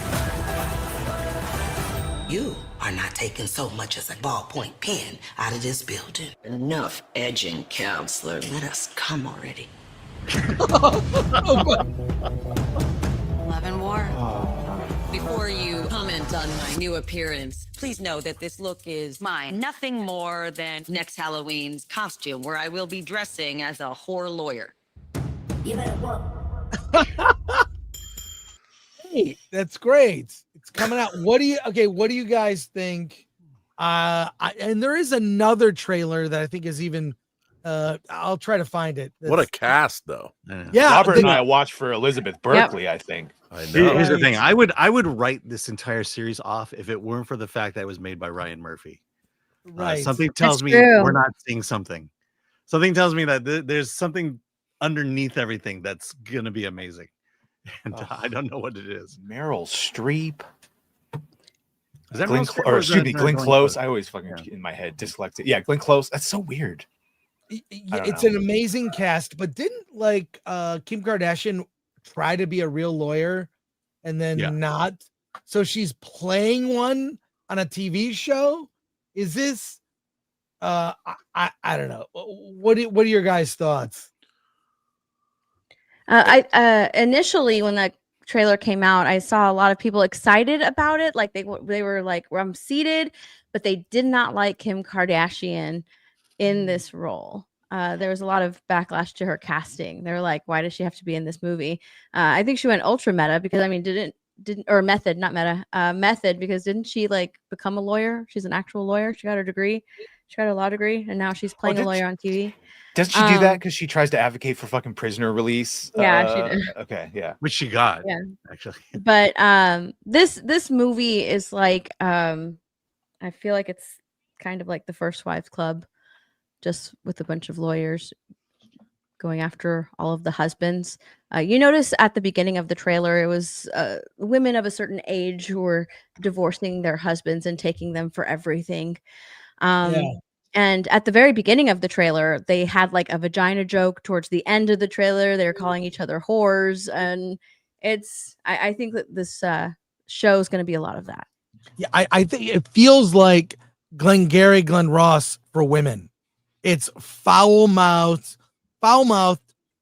You are not taking so much as a ballpoint pen out of this building. Enough edging, counselor. Let us come already. 11 War. Before you comment on my new appearance, please know that this look is mine. Nothing more than next Halloween's costume, where I will be dressing as a whore lawyer. You better walk. Hey, that's great. It's coming out. What do you guys think? And there is another trailer that I think is even I'll try to find it. What a cast, though. Yeah, Robert and I watched for Elizabeth Berkley, I think. I know. Here's the thing. I would write this entire series off if it weren't for the fact that it was made by Ryan Murphy. Right. Something tells me we're not seeing something. Something tells me that there's something underneath everything that's gonna be amazing. And I don't know what it is. Meryl Streep. Is that Glenn, Meryl Streep or is excuse that me, Glenn Glenn Close. Close? I always fucking in my head dyslexic. Yeah, Glenn Close. That's so weird. It's an amazing cast, but didn't Kim Kardashian try to be a real lawyer and then not? So she's playing one on a TV show. Is this? I don't know. What are your guys' thoughts? I initially when that trailer came out, I saw a lot of people excited about it. Like they were like, I'm seated, but they did not like Kim Kardashian in this role. There was a lot of backlash to her casting. They were like, why does she have to be in this movie? I think she went ultra meta because didn't or method, not meta, method, because didn't she like become a lawyer? She's an actual lawyer. She got her degree. She got a law degree, and now she's playing a lawyer on TV. Doesn't she do that because she tries to advocate for fucking prisoner release? Yeah, she did. Okay, yeah. Which she got. Yeah, actually. But this movie is like I feel like it's kind of like the First Wives Club, just with a bunch of lawyers going after all of the husbands. You notice at the beginning of the trailer, it was women of a certain age who were divorcing their husbands and taking them for everything. And at the very beginning of the trailer, they had like a vagina joke. Towards the end of the trailer, they were calling each other whores. And I think that this show is going to be a lot of that. Yeah, I think it feels like Glengarry Glen Ross for women. It's foul-mouthed,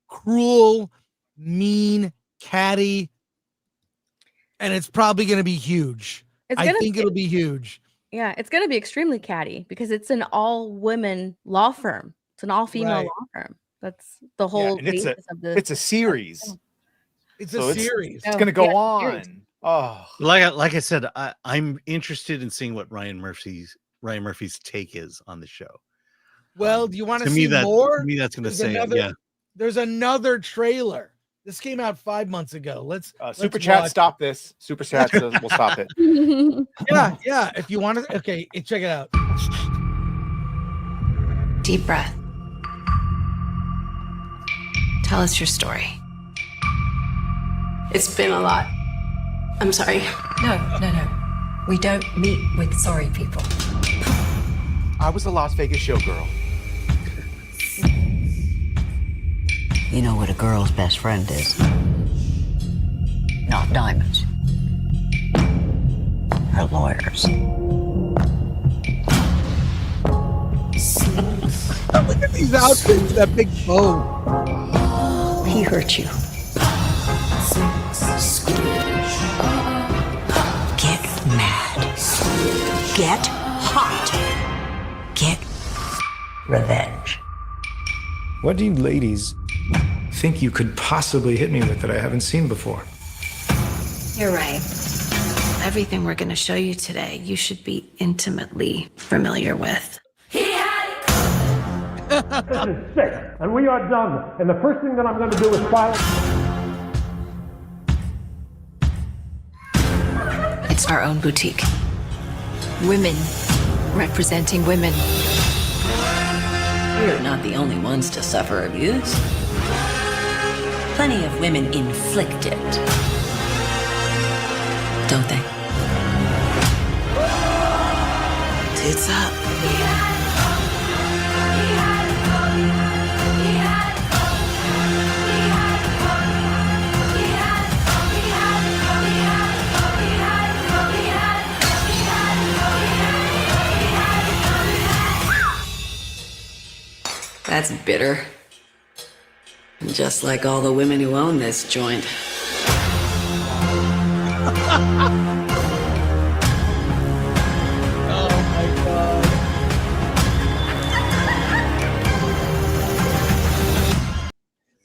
cruel, mean, catty, and it's probably going to be huge. I think it'll be huge. Yeah, it's going to be extremely catty because it's an all-women law firm. It's an all-female law firm. That's the whole basis of the. It's a series. It's a series. It's going to go on. Oh, like I said, I'm interested in seeing what Ryan Murphy's take is on the show. Well, do you want to see more? To me, that's going to say There's another trailer. This came out 5 months ago. Let's Super Chat, stop this. Super Chat says we'll stop it. Yeah. If you want to, okay, check it out. Deep breath. Tell us your story. It's been a lot. I'm sorry. No. We don't meet with sorry people. I was a Las Vegas showgirl. You know what a girl's best friend is? Not diamonds. Her lawyers. Look at these outfits, that big bow. He hurt you. Get mad. Get hot. Get revenge. What do you ladies think you could possibly hit me with that I haven't seen before? You're right. Everything we're going to show you today, you should be intimately familiar with. This is sick, and we are done. And the first thing that I'm going to do is file. It's our own boutique. Women representing women. We're not the only ones to suffer abuse. Plenty of women inflict it. Don't they? Tits up. That's bitter. Just like all the women who own this joint. Oh my god.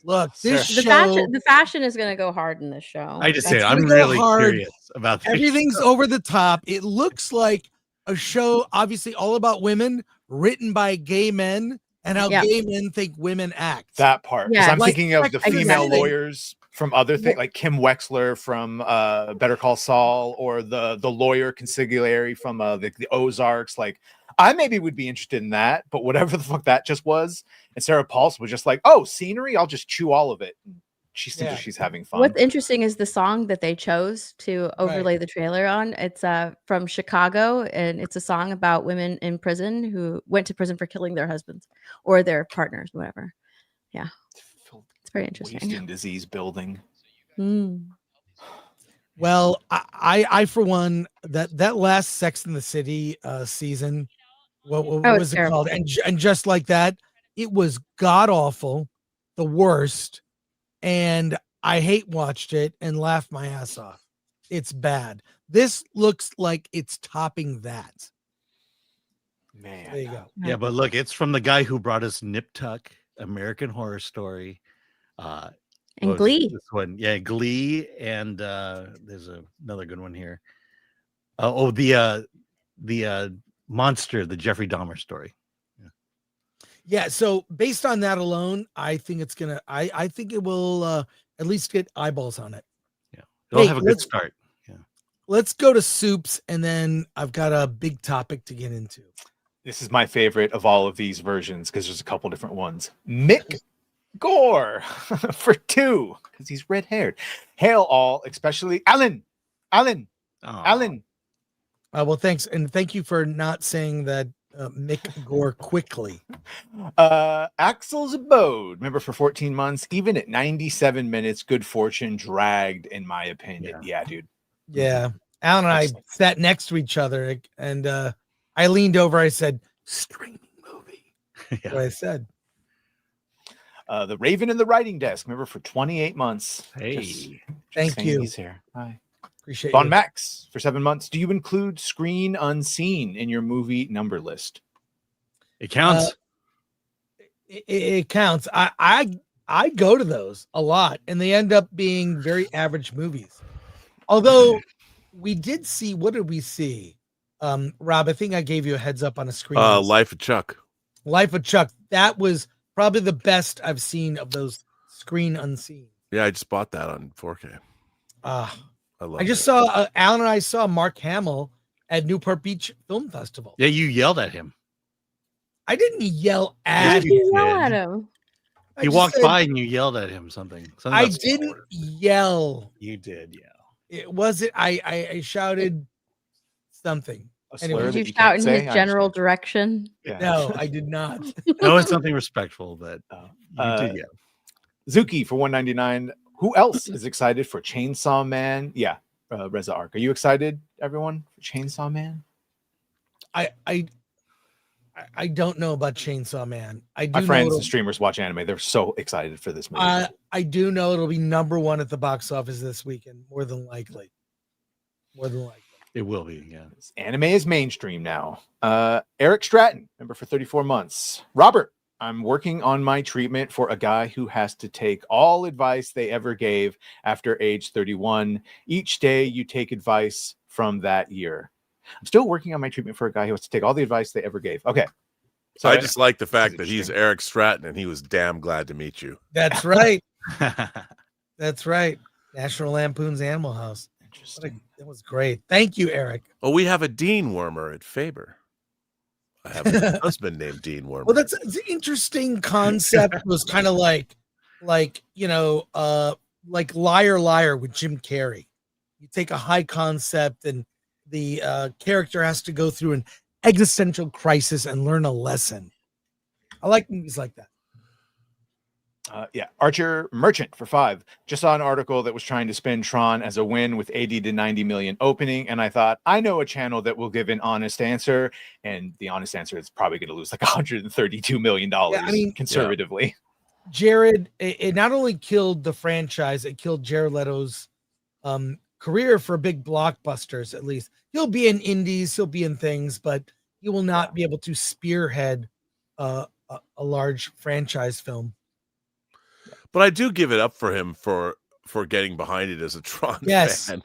Look, this The show. fashion is going to go hard in this show. I just That's say I'm gonna go really hard. curious about this. Everything's over the top. It looks like a show, obviously all about women, written by gay men, and how Yeah. gay men think women act. That part. Because Yeah. I'm Like, thinking of the female exactly. lawyers from other things, like Kim Wexler from Better Call Saul, or the lawyer consigliere from the Ozarks. Like, I maybe would be interested in that, but whatever the fuck that just was. And Sarah Paulson was just like, oh, scenery, I'll just chew all of it. She seems like she's having fun. What's interesting is the song that they chose to overlay the trailer on. It's from Chicago, and it's a song about women in prison who went to prison for killing their husbands or their partners, whatever. Yeah, it's very interesting. Wasting disease building. Mm. Well, I for one, that last Sex in the City season, what was it terrible. called? And just like that, it was god awful, the worst. And I hate watched it and laughed my ass off. It's bad. This looks like it's topping that. Man, there you go. Yeah, but look, it's from the guy who brought us Nip Tuck, American Horror Story, and what was Glee. This one, yeah, Glee, and there's another good one here. The monster, the Jeffrey Dahmer story. Yeah, so based on that alone, I think it's gonna. I think it will at least get eyeballs on it. Yeah, it'll Hey, have a good start. Yeah, let's go to soups, and then I've got a big topic to get into. This is my favorite of all of these versions because there's a couple different ones. Mick Gore for 2 because he's red haired. Hail all, especially Alan. Alan. Well, thanks, and thank you for not saying that Mick Gore quickly. Axel's Abode, remember, for 14 months, even at 97 minutes, good fortune dragged, in my opinion. Yeah, dude. Yeah, Alan and I sat next to each other, and I leaned over. I said, "Streaming movie." That's what I said. The Raven and the Writing Desk, remember, for 28 months. Hey, thank saying you. He's here. Hi. Appreciate Von you. Max for 7 months. Do you include Screen Unseen in your movie number list? It counts. It counts. I go to those a lot, and they end up being very average movies. Although we did see, what did we see? Rob, I think I gave you a heads up on a screen. Life of Chuck. Life of Chuck. That was probably the best I've seen of those Screen Unseen. Yeah, I just bought that on 4K. I just saw Alan and I saw Mark Hamill at Newport Beach Film Festival. Yeah, you yelled at him. I didn't yell at you him. yell at him. I He just walked said- by and you yelled at him something. I didn't yell. You did, yeah. It wasn't. I shouted something. Anyway, Did you shout in his general direction? No, I did not. No, it's something respectful, but you did yell. Zuki for 199. Who else is excited for Chainsaw Man? Yeah, Reza Ark. Are you excited, everyone, for Chainsaw Man? I don't know about Chainsaw Man. I do My friends know and streamers watch anime. They're so excited for this movie. I do know it'll be #1 at the box office this weekend, more than likely. More than likely. It will be, yeah. Anime is mainstream now. Eric Stratton, member for 34 months. Robert, I'm working on my treatment for a guy who has to take all advice they ever gave after age 31. Each day you take advice from that year. I'm still working on my treatment for a guy who has to take all the advice they ever gave. Okay. So I just like the fact that he's Eric Stratton and he was damn glad to meet you. That's right. That's right. National Lampoon's Animal House. Interesting. That was great. Thank you, Eric. Oh, we have a Dean Wormer at Faber. I have a husband named Dean Wormer. Well, that's an interesting concept. It was kind of like like Liar Liar with Jim Carrey. You take a high concept and the character has to go through an existential crisis and learn a lesson. I like movies like that. Archer Merchant for 5. Just saw an article that was trying to spin Tron as a win with 80 to 90 million opening, and I thought, I know a channel that will give an honest answer, and the honest answer is probably going to lose like $132 million conservatively. Jared, it not only killed the franchise, it killed Jared Leto's career for big blockbusters. At least he'll be in indies, he'll be in things, but he will not be able to spearhead a large franchise film. But I do give it up for him for getting behind it as a Tron fan.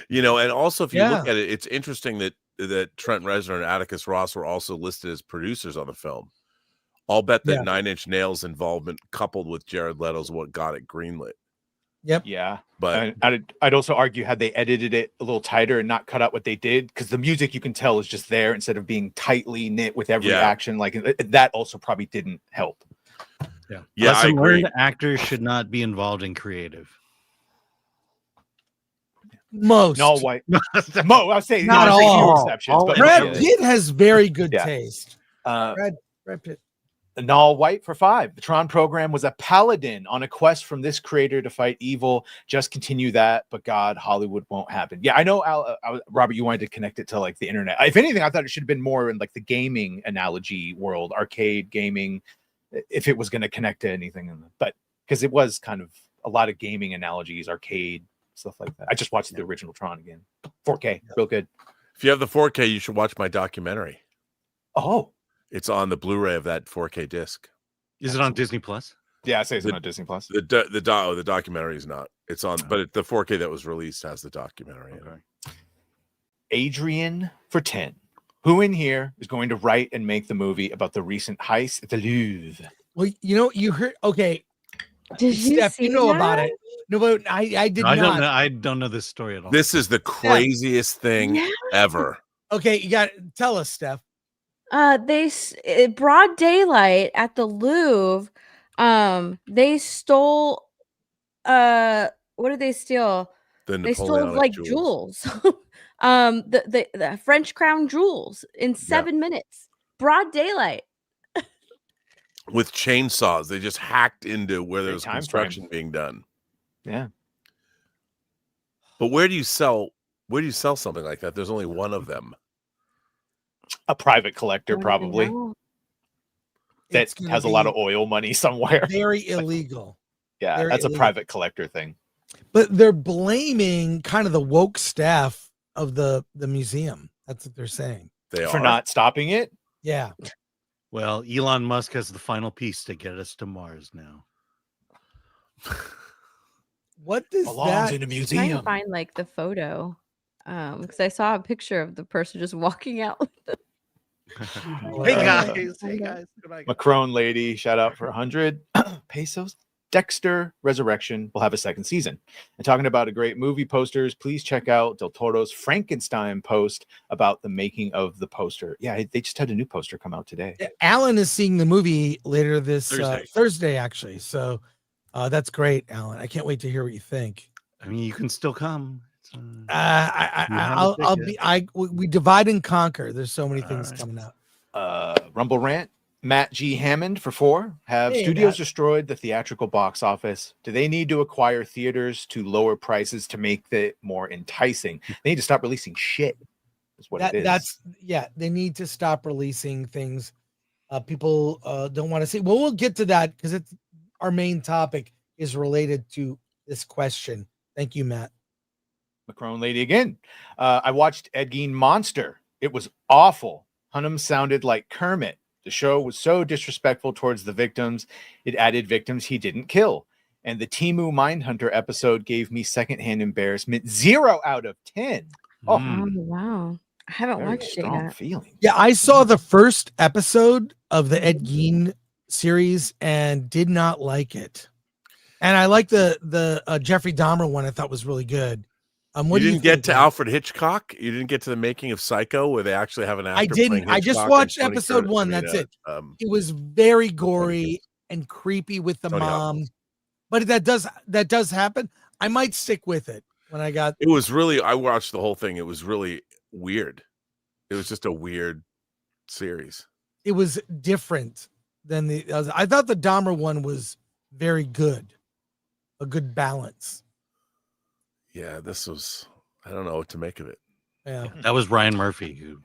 You know, and also if you look at it, it's interesting that Trent Reznor and Atticus Ross were also listed as producers on the film. I'll bet that Nine Inch Nails involvement coupled with Jared Leto's what got it greenlit. Yep. Yeah. But I'd also argue had they edited it a little tighter and not cut out what they did, because the music you can tell is just there instead of being tightly knit with every action. Like that also probably didn't help. Yeah, I agree. Actors should not be involved in creative. Most. No, white. Mo, I'll say not all. Exceptions, but Brad Pitt has very good taste. Brad Pitt. Null White for 5. The Tron program was a paladin on a quest from this creator to fight evil. Just continue that, but God, Hollywood won't happen. Yeah, I know, Robert, you wanted to connect it to like the internet. If anything, I thought it should have been more in like the gaming analogy world, arcade gaming, if it was going to connect to anything. But because it was kind of a lot of gaming analogies, arcade, stuff like that. I just watched the original Tron again. 4K, real good. If you have the 4K, you should watch my documentary. Oh. It's on the Blu-ray of that 4K disc. Is it on Disney Plus? Yeah, I say it's on Disney Plus. The documentary is not. It's on, but the 4K that was released has the documentary. Okay. Adrian for 10. Who in here is going to write and make the movie about the recent heist at the Louvre? Well, you heard. Okay, did you Steph, see you know that? about it? No, but I did not. I don't know this story at all. This is the craziest thing ever. Okay, you got tell us, Steph. Broad daylight at the Louvre. They stole. What did they steal? They stole like jewels. The French crown jewels in 7 minutes. Broad daylight. With chainsaws, they just hacked into where there was construction being done. Yeah. But where do you sell something like that? There's only one of them. A private collector, probably. That has a lot of oil money somewhere. Very illegal. Yeah, Very that's illegal. a private collector thing. But they're blaming kind of the woke staff of the museum. That's what they're saying. For not stopping it? Yeah. Well, Elon Musk has the final piece to get us to Mars now. What does Belongs that in a I'm trying museum? to find like the photo. Because I saw a picture of the person just walking out. Hey guys. Macron lady, shout out for 100 pesos. Dexter Resurrection will have a second season. And talking about a great movie posters, please check out Del Toro's Frankenstein post about the making of the poster. Yeah, they just had a new poster come out today. Alan is seeing the movie later this Thursday, actually. So that's great, Alan. I can't wait to hear what you think. I mean, you can still come. We divide and conquer. There's so many things coming out. Rumble Rant. Matt G. Hammond for 4. Have studios destroyed the theatrical box office? Do they need to acquire theaters to lower prices to make it more enticing? They need to stop releasing shit. Is what it is. They need to stop releasing things people don't want to see. Well, we'll get to that because it's our main topic is related to this question. Thank you, Matt. Macron lady again. I watched Ed Gein Monster. It was awful. Hunnam sounded like Kermit. The show was so disrespectful towards the victims. It added victims he didn't kill. And the Temu Mindhunter episode gave me secondhand embarrassment. 0 out of 10. Oh, Wow. I haven't watched it yet. Feeling. Yeah, I saw the first episode of the Ed Gein series and did not like it. And I like the Jeffrey Dahmer one. I thought was really good. You didn't get to Alfred Hitchcock? You didn't get to the making of Psycho where they actually have an actor? I didn't. I just watched episode 1. That's it. It was very gory and creepy with the mom. But that does happen. I might stick with it when I got. It was really. I watched the whole thing. It was really weird. It was just a weird series. It was different than I thought the Dahmer one was very good, a good balance. Yeah, this was. I don't know what to make of it. Yeah, that was Ryan Murphy who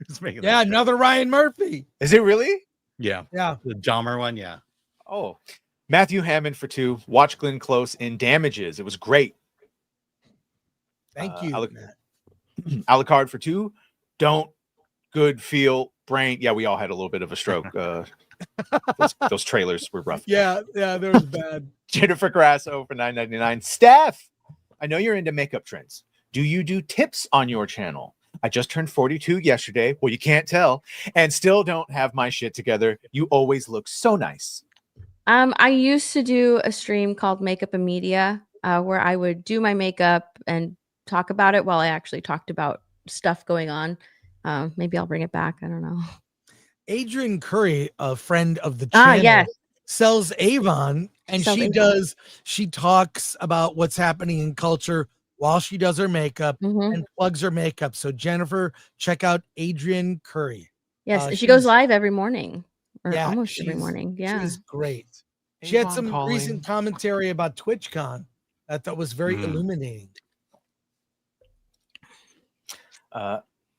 was making. Yeah, another Ryan Murphy. Is it really? Yeah, yeah, the Dahmer one. Yeah. Oh, Matthew Hammond for 2. Watch Glenn Close in Damages. It was great. Thank you, Matt. Alucard for 2. Don't good feel brain. Yeah, we all had a little bit of a stroke. Those trailers were rough. Yeah, that was bad. Jennifer Grasso for $9.99. Steph, I know you're into makeup trends. Do you do tips on your channel? I just turned 42 yesterday. Well, you can't tell, and still don't have my shit together. You always look so nice. I used to do a stream called Makeup and Media, where I would do my makeup and talk about it while I actually talked about stuff going on. Maybe I'll bring it back. I don't know. Adrian Curry, a friend of the channel, yes. sells Avon, and Sells she Avon. she talks about what's happening in culture while she does her makeup and plugs her makeup. So Jennifer, check out Adrian Curry. Yes, she goes live every morning, or almost every she's- morning. Yeah, she's great. She had Avon some calling. recent commentary about TwitchCon that I thought was very illuminating.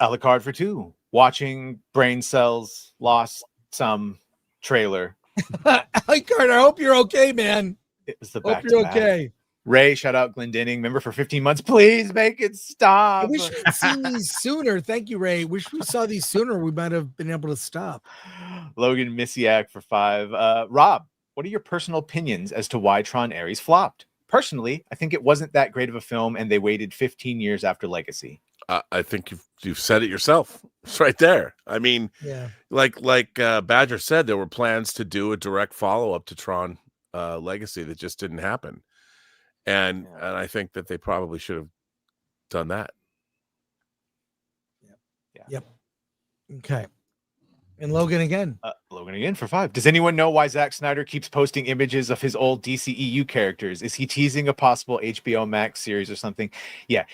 Alucard for 2. Watching Brain Cells Lost Some trailer. Alucard, I hope you're okay, man. It was the Hope back you're to back. okay. Ray, shout out Glendinning. Member for 15 months. Please make it I stop. wish we'd seen these sooner. Thank you, Ray. Wish we saw these sooner. We might have been able to stop. Logan Misiak for 5. Rob, what are your personal opinions as to why Tron Ares flopped? Personally, I think it wasn't that great of a film, and they waited 15 years after Legacy. I think you've said it yourself. It's right there. I mean, Yeah. like Badger said, there were plans to do a direct follow up to Tron Legacy that just didn't happen, and I think that they probably should have done that. Yep. Okay. And Logan again. Logan again for 5. Does anyone know why Zack Snyder keeps posting images of his old DCEU characters? Is he teasing a possible HBO Max series or something? Yeah.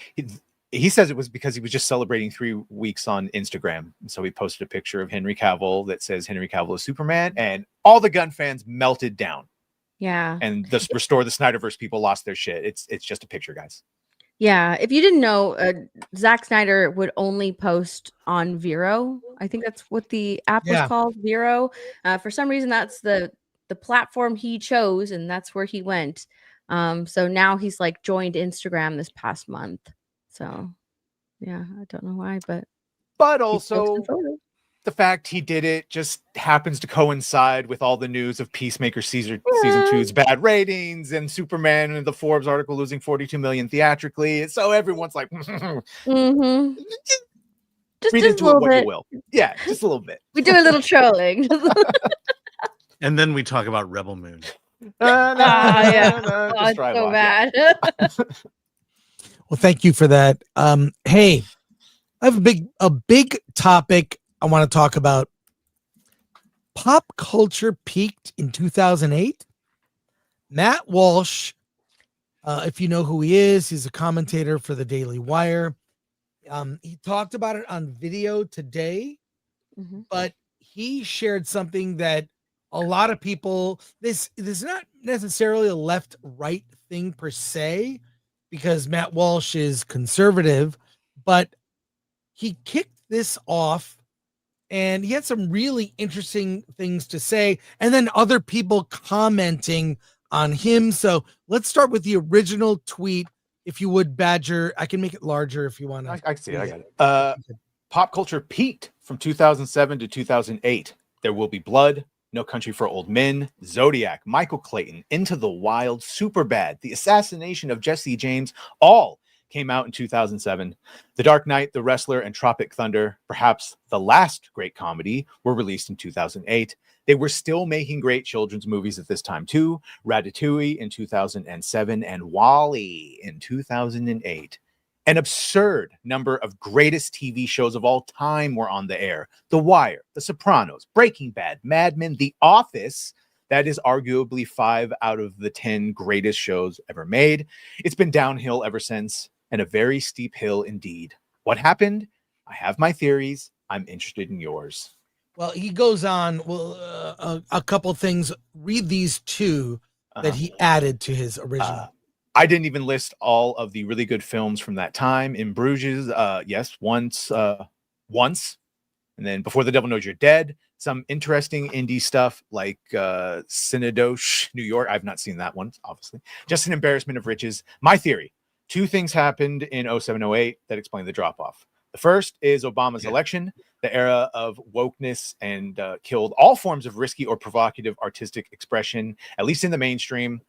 He says it was because he was just celebrating 3 weeks on Instagram. And so he posted a picture of Henry Cavill that says Henry Cavill is Superman, and all the gun fans melted down. yeah. And the Restore the Snyderverse people lost their shit. It's just a picture, guys. Yeah, if you didn't know, Zack Snyder would only post on Vero. I think that's what the app was called, Vero. For some reason, that's the platform he chose, and that's where he went. So now he's like joined Instagram this past month. So yeah, I don't know why, but Also, the fact he did it just happens to coincide with all the news of Peacemaker season 2's bad ratings and Superman and the Forbes article losing 42 million theatrically. So everyone's like, Just read a into it little what bit. you will. Yeah, just a little bit. We do a little trolling. And then we talk about Rebel Moon. Yeah. Just Oh, it's drive so off, bad. Well, thank you for that. Hey, I have a big topic I want to talk about. Pop culture peaked in 2008. Matt Walsh, if you know who he is, he's a commentator for the Daily Wire. He talked about it on video today, but he shared something that a lot of people, this is not necessarily a left-right thing per se, because Matt Walsh is conservative, but he kicked this off and he had some really interesting things to say, and then other people commenting on him. So let's start with the original tweet. If you would, Badger, I can make it larger if you want to. I see it. I got it. Pop culture peaked from 2007 to 2008. There Will Be Blood, No Country for Old Men, Zodiac, Michael Clayton, Into the Wild, Superbad, The Assassination of Jesse James, all came out in 2007. The Dark Knight, The Wrestler, and Tropic Thunder, perhaps the last great comedy, were released in 2008. They were still making great children's movies at this time too. Ratatouille in 2007 and WALL-E in 2008. An absurd number of greatest TV shows of all time were on the air. The Wire, The Sopranos, Breaking Bad, Mad Men, The Office. That is arguably 5 out of the 10 greatest shows ever made. It's been downhill ever since, and a very steep hill indeed. What happened? I have my theories. I'm interested in yours. Well, he goes on. Well, a couple things. Read these two that he added to his original. I didn't even list all of the really good films from that time. In Bruges, yes, once, and then Before the Devil Knows You're Dead. Some interesting indie stuff like Synodoche, New York. I've not seen that one, obviously. Just an Embarrassment of Riches. My theory: two things happened in 07-08 that explain the drop-off. The first is Obama's election, the era of wokeness, and killed all forms of risky or provocative artistic expression, at least in the mainstream.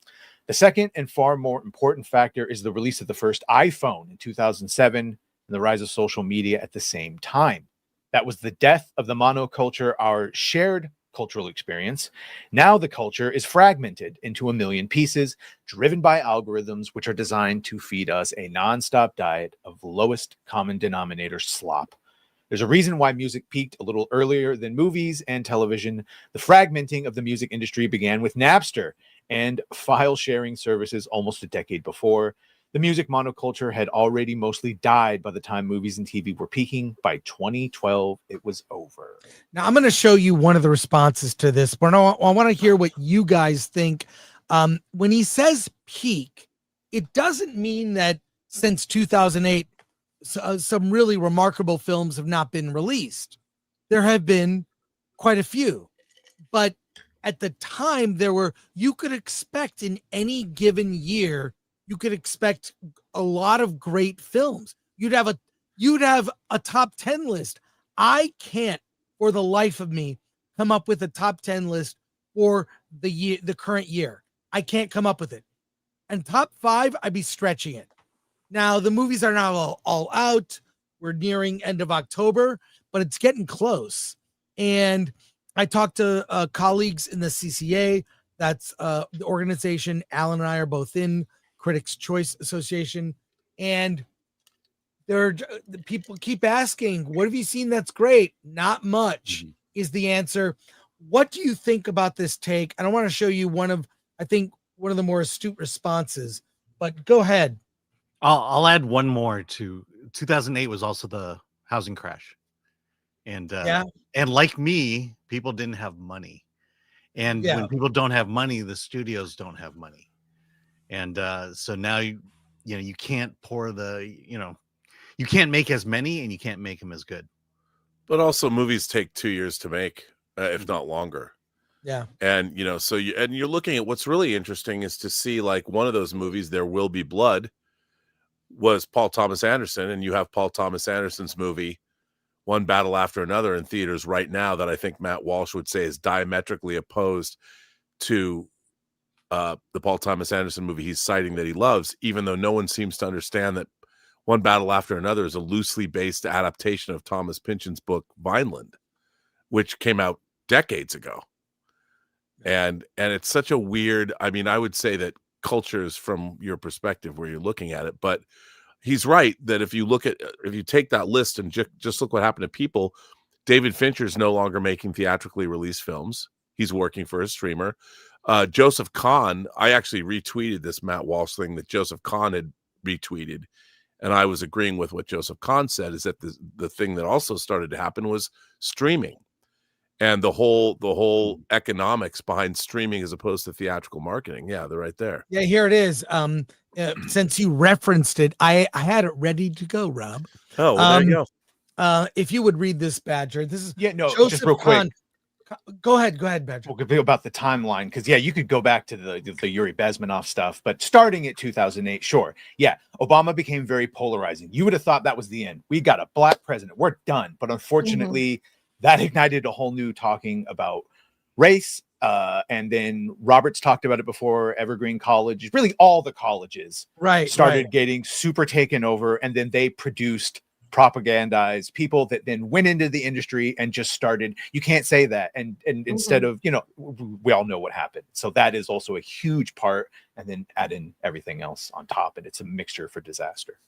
The second and far more important factor is the release of the first iPhone in 2007 and the rise of social media at the same time. That was the death of the monoculture, our shared cultural experience. Now the culture is fragmented into a million pieces, driven by algorithms which are designed to feed us a nonstop diet of lowest common denominator slop. There's a reason why music peaked a little earlier than movies and television. The fragmenting of the music industry began with Napster and file sharing services almost a decade before. The music monoculture had already mostly died by the time movies and TV were peaking. By 2012, it was over. Now, I'm going to show you one of the responses to this, but I want to hear what you guys think. When he says peak, it doesn't mean that since 2008, some really remarkable films have not been released. There have been quite a few, but at the time you could expect in any given year, you could expect a lot of great films. You'd have a top 10 list. I can't for the life of me come up with a top 10 list for the current year. I can't come up with it. And top 5, I'd be stretching it. Now the movies are now all out. We're nearing end of October, but it's getting close. And I talked to colleagues in the CCA. That's the organization Alan and I are both in, Critics' Choice Association. And the people keep asking, what have you seen that's great? Not much is the answer. What do you think about this take? And I want to show you one of the more astute responses, but go ahead. I'll add one more to 2008 was also the housing crash. And and like me, people didn't have money. And when people don't have money, the studios don't have money. And so now you can't you can't make as many and you can't make them as good. But also movies take 2 years to make, if not longer. Yeah. And so you're looking at what's really interesting is to see like one of those movies, There Will Be Blood, was Paul Thomas Anderson, and you have Paul Thomas Anderson's movie One Battle After Another in theaters right now that I think Matt Walsh would say is diametrically opposed to the Paul Thomas Anderson movie he's citing that he loves, even though no one seems to understand that One Battle After Another is a loosely based adaptation of Thomas Pynchon's book Vineland, which came out decades ago. And it's such a weird, I would say that cultures from your perspective where you're looking at it, but he's right that if you take that list and just look what happened to people, David Fincher's no longer making theatrically released films. He's working for a streamer. Joseph Kahn, I actually retweeted this Matt Walsh thing that Joseph Kahn had retweeted, and I was agreeing with what Joseph Kahn said, is that the thing that also started to happen was streaming. And the whole economics behind streaming as opposed to theatrical marketing. Yeah, they're right there. Yeah, here it is. Since you referenced it, I had it ready to go, Rob. Oh, well, there you go. If you would read this, Badger. This is Joseph just real quick. Go ahead, Badger. We'll be about the timeline because you could go back to the Yuri Bezmenov stuff, but starting at 2008, sure, Obama became very polarizing. You would have thought that was the end. We got a black president. We're done. But unfortunately, that ignited a whole new talking about race. And then Roberts talked about it before. Evergreen College, really all the colleges, started getting super taken over, and then they produced propagandized people that then went into the industry and just started. You can't say that, and instead of we all know what happened. So that is also a huge part, and then add in everything else on top, and it's a mixture for disaster.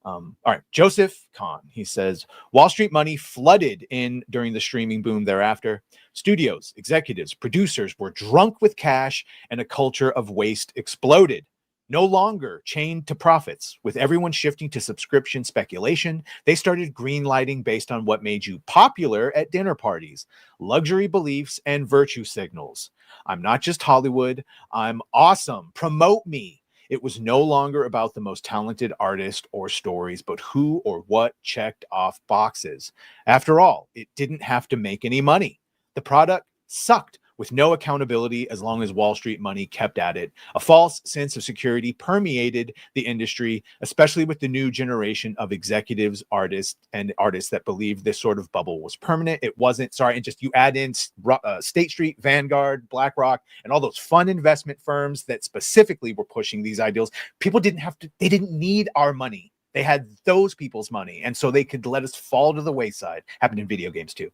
All right, Joseph Kahn, he says, Wall Street money flooded in during the streaming boom thereafter. Studios, executives, producers were drunk with cash and a culture of waste exploded. No longer chained to profits, with everyone shifting to subscription speculation, they started greenlighting based on what made you popular at dinner parties, luxury beliefs, and virtue signals. I'm not just Hollywood, I'm awesome. Promote me. It was no longer about the most talented artist or stories, but who or what checked off boxes. After all, it didn't have to make any money. The product sucked, with no accountability as long as Wall Street money kept at it. A false sense of security permeated the industry, especially with the new generation of executives, artists that believed this sort of bubble was permanent. It wasn't. Sorry, and just you add in State Street, Vanguard, BlackRock, and all those fund investment firms that specifically were pushing these ideals. People didn't have to. They didn't need our money. They had those people's money, and so they could let us fall to the wayside. Happened in video games too.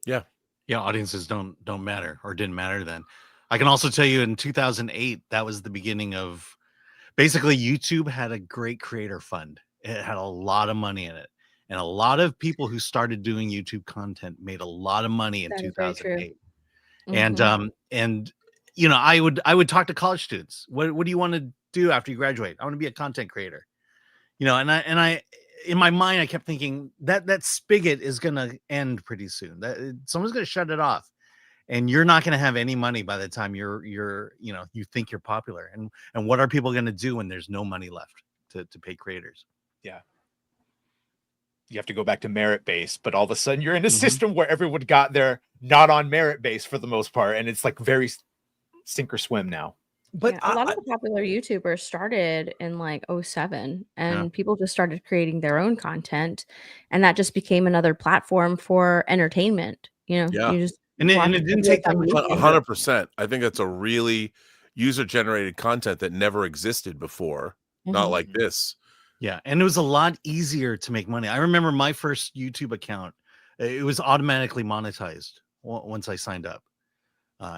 Yeah. Yeah, audiences don't matter, or didn't matter then. I can also tell you in 2008, that was the beginning of basically YouTube had a great creator fund. It had a lot of money in it. And a lot of people who started doing YouTube content made a lot of money in That is very true. 2008. And you know, I would talk to college students. What do you want to do after you graduate? I want to be a content creator. You know, and I in my mind, I kept thinking that spigot is going to end pretty soon. That someone's going to shut it off, and you're not going to have any money by the time you're you know, you think you're popular. And what are people going to do when there's no money left to pay creators? Yeah. You have to go back to merit base, but all of a sudden you're in a system where everyone got there not on merit base for the most part, and it's like very sink or swim now. But a lot of the popular YouTubers started in like 07, and people just started creating their own content, and that just became another platform for entertainment. You know, Yeah. you just and it didn't take that much. 100%. I think that's a really user-generated content that never existed before. Not like this. Yeah, and it was a lot easier to make money. I remember my first YouTube account; it was automatically monetized once I signed up.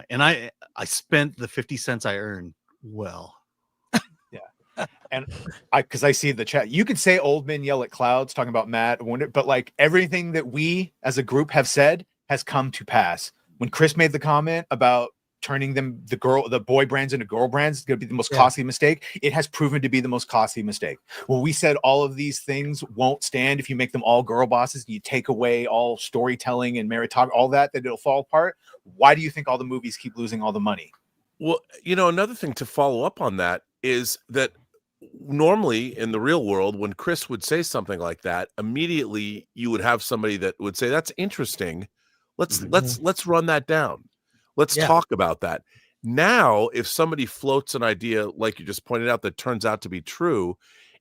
And I spent the 50 cents I earned well. Yeah. And because I see the chat, you could say old men yell at clouds talking about Matt, but like everything that we as a group have said has come to pass. When Chris made the comment about turning the boy brands into girl brands is going to be the most costly mistake, it has proven to be the most costly mistake. When we said all of these things won't stand if you make them all girl bosses, you take away all storytelling and meritocracy, all that it'll fall apart. Why do you think all the movies keep losing all the money? Well, you know, another thing to follow up on that is that normally in the real world, when Chris would say something like that, immediately you would have somebody that would say, "That's interesting. Let's run that down. Let's talk about that." Now, if somebody floats an idea, like you just pointed out, that turns out to be true,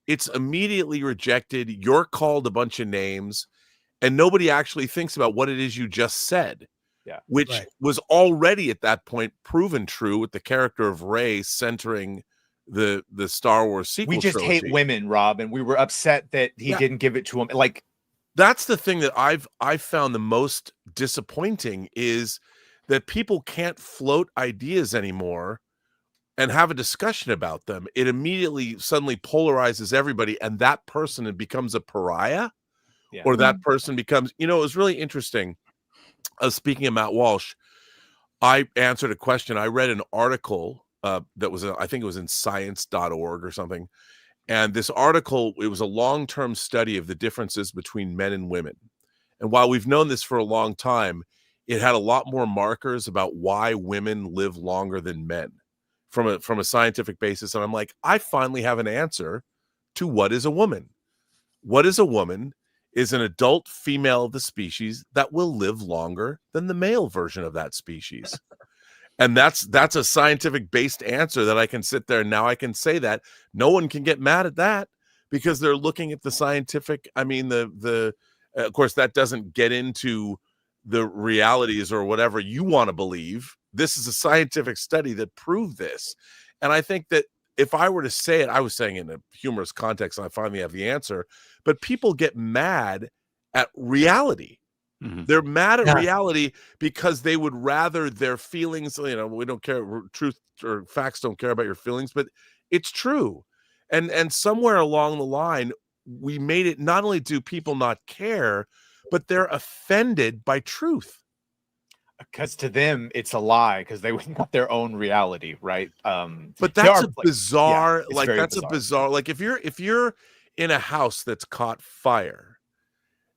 it's immediately rejected. You're called a bunch of names, and nobody actually thinks about what it is you just said. Yeah, which was already at that point proven true with the character of Rey centering the Star Wars sequel. We just trilogy. hate women, Rob, and we were upset that he didn't give it to him. Like, that's the thing that I've found the most disappointing is that people can't float ideas anymore and have a discussion about them. It immediately suddenly polarizes everybody, and that person becomes a pariah, or that person becomes, you know, it was really interesting. Speaking of Matt Walsh, I answered a question. I read an article that was, I think it was in science.org or something. And this article, it was a long-term study of the differences between men and women. And while we've known this for a long time, it had a lot more markers about why women live longer than men from a scientific basis. And I'm like, I finally have an answer to what is a woman. What is a woman? Is an adult female of the species that will live longer than the male version of that species. And that's a scientific based answer that I can sit there and now I can say that no one can get mad at that because they're looking at the scientific. I mean, the of course that doesn't get into the realities or whatever you want to believe. This is a scientific study that proved this. And I think that if I were to say it, I was saying it in a humorous context, and I finally have the answer, but people get mad at reality. They're mad at reality because they would rather their feelings, you know, we don't care, truth or facts don't care about your feelings, but it's true. And somewhere along the line, we made it, not only do people not care, but they're offended by truth. because to them it's a lie because they got their own reality, right? But that's a bizarre, bizarre. Like if you're in a house that's caught fire,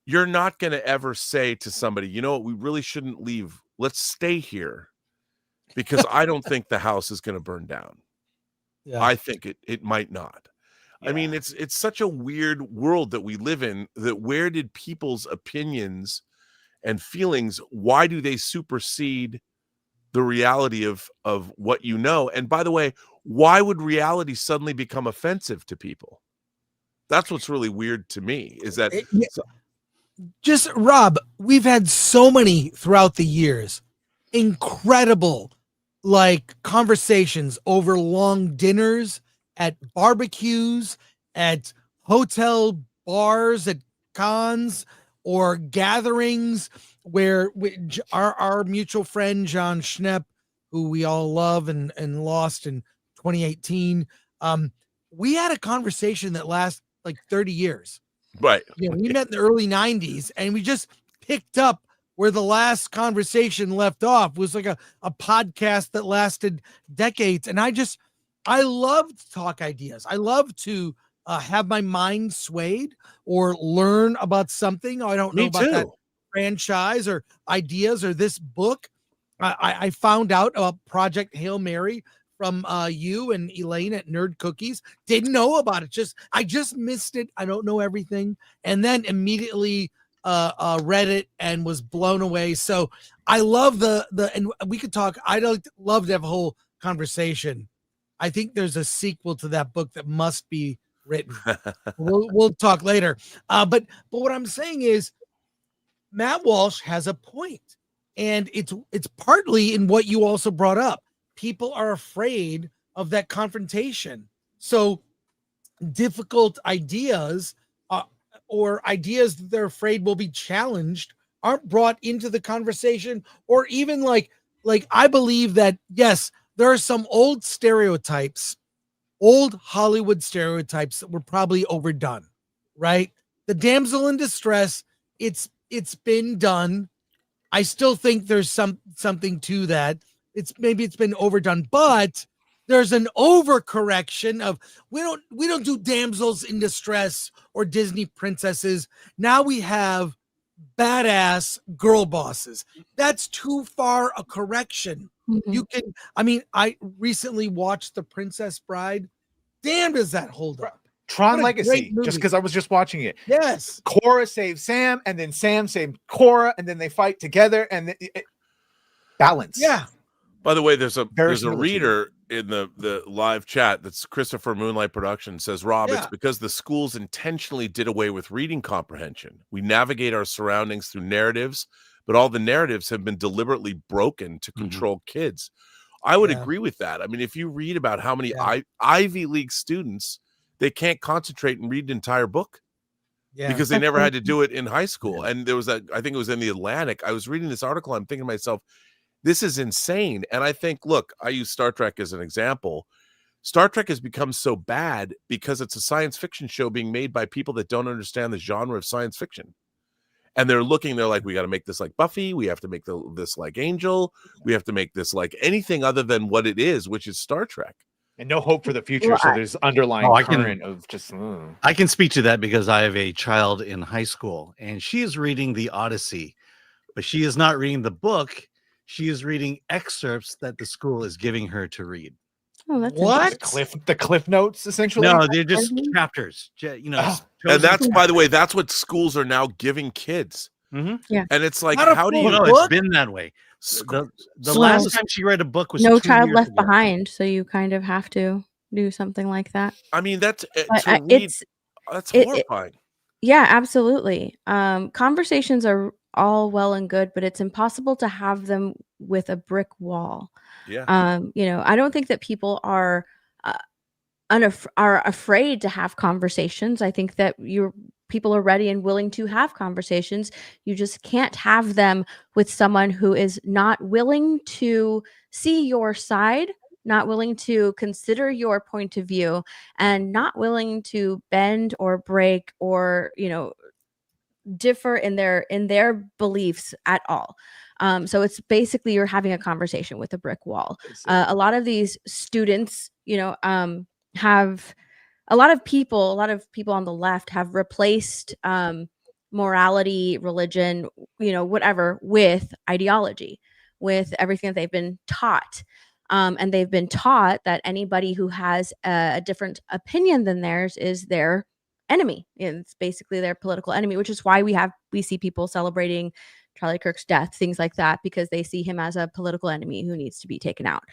you're not going to ever say to somebody, you know what, we really shouldn't leave. Let's stay here because I don't think the house is going to burn down. Yeah. I think it might not. I mean, it's such a weird world that we live in, that where did people's opinions and feelings, why do they supersede the reality of what you know? And by the way, why would reality suddenly become offensive to people? That's what's really weird to me, is that just Rob, we've had so many throughout the years, incredible like conversations over long dinners, at barbecues, at hotel bars, at cons, or gatherings where our mutual friend John Schnepp, who we all love and lost in 2018, we had a conversation that lasted like 30 years. Right. You know, we met in the early 90s and we just picked up where the last conversation left off. It was like a podcast that lasted decades. And I love to talk ideas. I love to have my mind swayed or learn about something. I don't know about that franchise or ideas or this book. I found out about Project Hail Mary from you and Elaine at Nerd Cookies. Didn't know about it. I just missed it. I don't know everything. And then immediately read it and was blown away. So I love and we could talk. I'd love to have a whole conversation. I think there's a sequel to that book that must be written. We'll talk later. But what I'm saying is Matt Walsh has a point, and it's partly in what you also brought up. People are afraid of that confrontation. So difficult ideas or ideas that they're afraid will be challenged aren't brought into the conversation, or even like I believe that, yes, there are some old stereotypes, old Hollywood stereotypes that were probably overdone, right? The damsel in distress, it's been done. I still think there's something to that. It's been overdone, but there's an overcorrection of we don't do damsels in distress or Disney princesses. Now we have badass girl bosses. That's too far a correction. Mm-hmm. I recently watched The Princess Bride. Damn, does that hold up? Tron Legacy, just because I was just watching it. Yes. Cora saves Sam, and then Sam saved Cora, and then they fight together, and balance. Yeah. By the way, there's a reader in the live chat that's Christopher Moonlight Production says, Rob, it's because the schools intentionally did away with reading comprehension. We navigate our surroundings through narratives, but all the narratives have been deliberately broken to control kids. I would agree with that. I mean, if you read about how many Ivy League students, they can't concentrate and read an entire book because they never had to do it in high school. And there was I think it was in the Atlantic. I was reading this article. I'm thinking to myself, this is insane. And I think, look, I use Star Trek as an example. Star Trek has become so bad because it's a science fiction show being made by people that don't understand the genre of science fiction. And they're like, we got to make this like Buffy. We have to make this like Angel. We have to make this like anything other than what it is, which is Star Trek. And no hope for the future. So there's underlying current of just. I can speak to that because I have a child in high school and she is reading the Odyssey, but she is not reading the book. She is reading excerpts that the school is giving her to read. Oh, that's what? The cliff notes, essentially? No, they're just chapters. You know, and that's, by the way, that's what schools are now giving kids. Mm-hmm. Yeah. And it's like, how do you know? It's been that way. The last time she read a book was No 2 Child years Left ago. Behind, so you kind of have to do something like that. I mean, that's that's horrifying. Yeah, absolutely. Conversations are all well and good, but it's impossible to have them with a brick wall. Yeah. I don't think that people are afraid to have conversations. I think that people are ready and willing to have conversations. You just can't have them with someone who is not willing to see your side, not willing to consider your point of view, and not willing to bend or break or, differ in their beliefs at all. So it's basically you're having a conversation with a brick wall. A lot of these students, have a lot of people on the left have replaced morality, religion, whatever, with ideology, with everything that they've been taught. And they've been taught that anybody who has a different opinion than theirs is their enemy. It's basically their political enemy, which is why we see people celebrating Charlie Kirk's death, things like that, because they see him as a political enemy who needs to be taken out.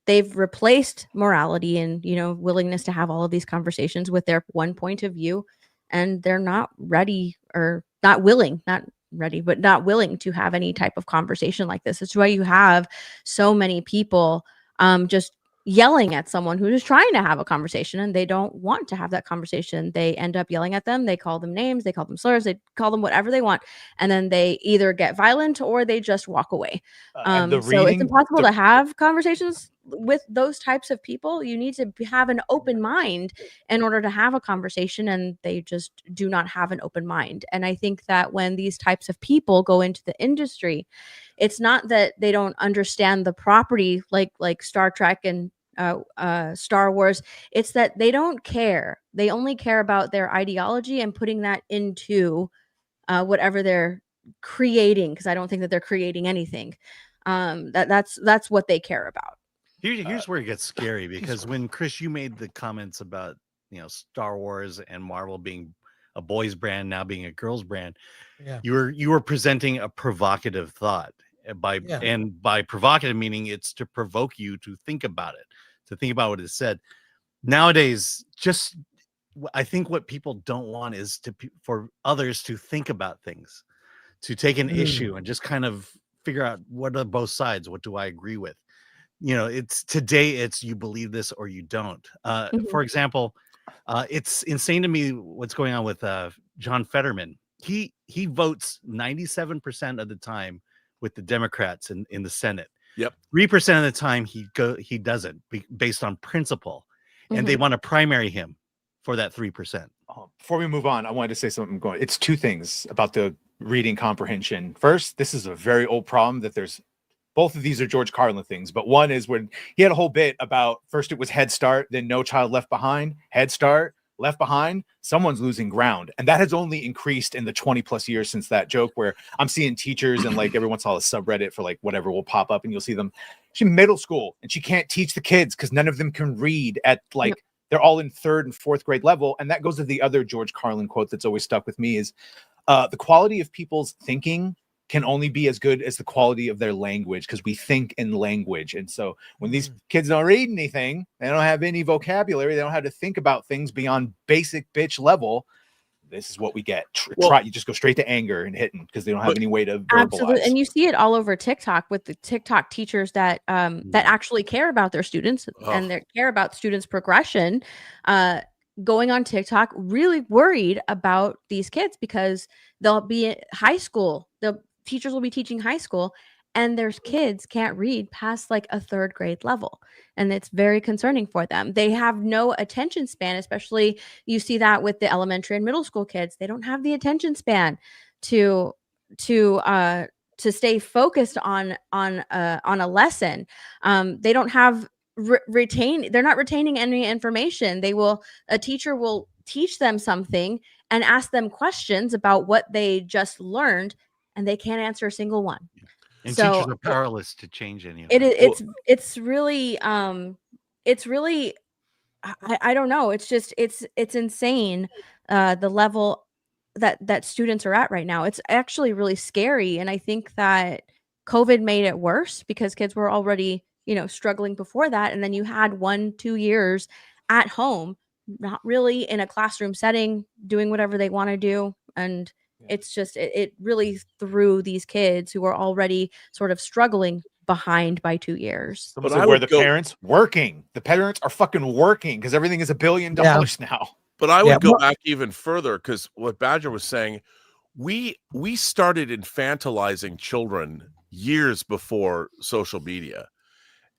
They've replaced morality and, willingness to have all of these conversations with their one point of view, and they're not ready or not willing to have any type of conversation like this. It's why you have so many people just yelling at someone who's just trying to have a conversation, and they don't want to have that conversation. They end up yelling at them. They call them names. They call them slurs. They call them whatever they want. And then they either get violent or they just walk away. So it's impossible to have conversations with those types of people. You need to have an open mind in order to have a conversation, and they just do not have an open mind. And I think that when these types of people go into the industry, it's not that they don't understand the property like Star Trek and Star Wars. It's that they don't care. They only care about their ideology and putting that into whatever they're creating, because I don't think that they're creating anything. That's what they care about. Here's where it gets scary, because when Chris, you made the comments about Star Wars and Marvel being a boys brand now being a girls brand, you were presenting a provocative thought and by provocative meaning it's to provoke you to think about it, to think about what is said. Nowadays, I think what people don't want is for others to think about things, to take an issue and just kind of figure out what are both sides, what do I agree with. It's you believe this or you don't. For example, it's insane to me what's going on with John Fetterman. He votes 97% of the time with the Democrats in the Senate. Yep. 3% of the time he doesn't, based on principle, and they want to primary him for that 3%. Before we move on, I wanted to say something. It's two things about the reading comprehension. First, this is a very old problem that there's. Both of these are George Carlin things, but one is when he had a whole bit about first it was Head Start, then No Child Left Behind, Head Start, Left Behind, someone's losing ground. And that has only increased in the 20 plus years since that joke, where I'm seeing teachers and like every once in a while a subreddit for like whatever will pop up and you'll see them. She's in middle school and she can't teach the kids because none of them can read at like, they're all in 3rd and 4th grade level. And that goes to the other George Carlin quote that's always stuck with me is the quality of people's thinking can only be as good as the quality of their language, because we think in language. And so when these kids don't read anything, they don't have any vocabulary, they don't have to think about things beyond basic bitch level. This is what we get. You just go straight to anger and hitting because they don't have any way to verbalize. Absolutely. And you see it all over TikTok with the TikTok teachers that that actually care about their students and they care about students' progression. Going on TikTok, really worried about these kids because they'll be in high school. The teachers will be teaching high school and their kids can't read past like a 3rd grade level. And it's very concerning for them. They have no attention span, especially you see that with the elementary and middle school kids. They don't have the attention span to stay focused on a lesson. They don't have they're not retaining any information. A teacher will teach them something and ask them questions about what they just learned, and they can't answer a single one. And teachers are powerless to change any of it. That. It's really I don't know. It's just it's insane the level that students are at right now. It's actually really scary, and I think that COVID made it worse because kids were already struggling before that, and then you had 1-2 years at home, not really in a classroom setting, doing whatever they want to do, and it's just it really threw these kids who are already sort of struggling behind by 2 years. But where the parents working, the parents are fucking working because everything is $1 billion now. But I would go back even further, because what Badger was saying, we started infantilizing children years before social media.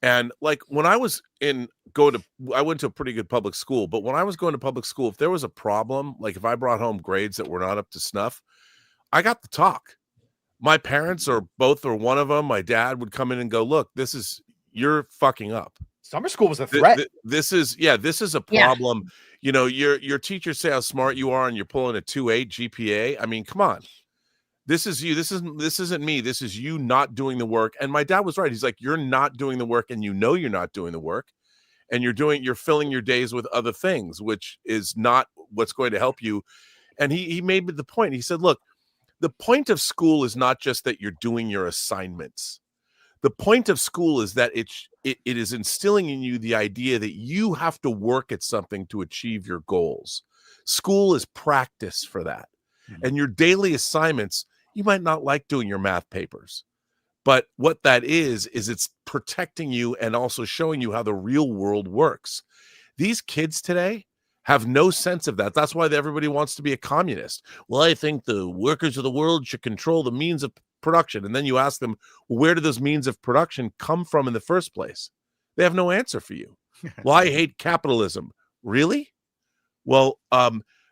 And like when I was I went to a pretty good public school, but when I was going to public school, if there was a problem, like if I brought home grades that were not up to snuff, I got the talk. my parents or both or one of them, my dad would come in and go, look, you're fucking up. Summer school was a threat. This is a problem. You know, your teachers say how smart you are and you're pulling a 2.8 GPA. I mean, come on. This is you. This isn't me. This is you not doing the work. And my dad was right. He's like, you're not doing the work, and you know you're not doing the work, and you're filling your days with other things, which is not what's going to help you. And he made the point. He said, look, the point of school is not just that you're doing your assignments. The point of school is that it is instilling in you the idea that you have to work at something to achieve your goals. School is practice for that. Mm-hmm. And your daily assignments, you might not like doing your math papers, but what that is it's protecting you and also showing you how the real world works. These kids today have no sense of that. That's why everybody wants to be a communist. Well, I think the workers of the world should control the means of production. And then you ask them, well, where do those means of production come from in the first place? They have no answer for you. Well, I hate capitalism. Really? Well,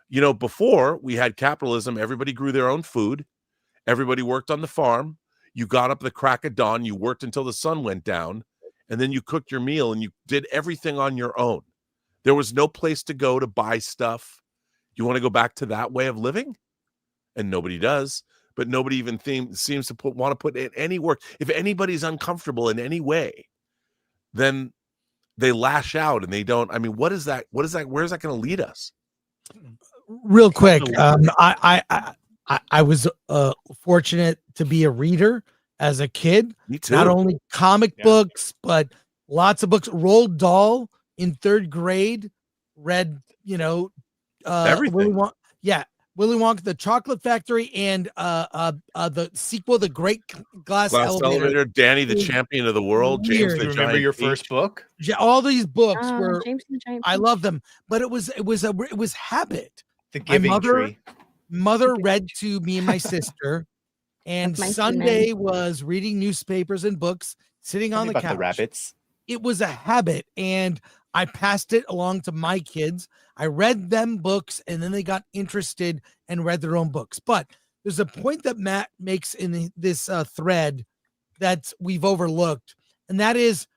you know, before we had capitalism, everybody grew their own food. Everybody worked on the farm. You got up at the crack of dawn. You worked until the sun went down. And then you cooked your meal and you did everything on your own. There was no place to go to buy stuff. You want to go back to that way of living? And nobody does. But nobody even seems to want to put in any work. If anybody's uncomfortable in any way, then they lash out and they don't. I mean, what is that? Where is that going to lead us? Real quick, I was fortunate to be a reader as a kid. Me too. Not only comic books, but lots of books. Roald Dahl in 3rd grade read, everything. Willy Wonka, The Chocolate Factory, and the sequel, The Great Glass Elevator. Danny, the Champion of the World. James, the remember your first book? Yeah, all these books were. James the Giant I love them, but it was habit. The Giving Tree. Mother read to me and my sister, and Sunday was reading newspapers and books, sitting on the couch. The rabbits. It was a habit, and I passed it along to my kids. I read them books, and then they got interested and read their own books. But there's a point that Matt makes in this thread that we've overlooked, and that is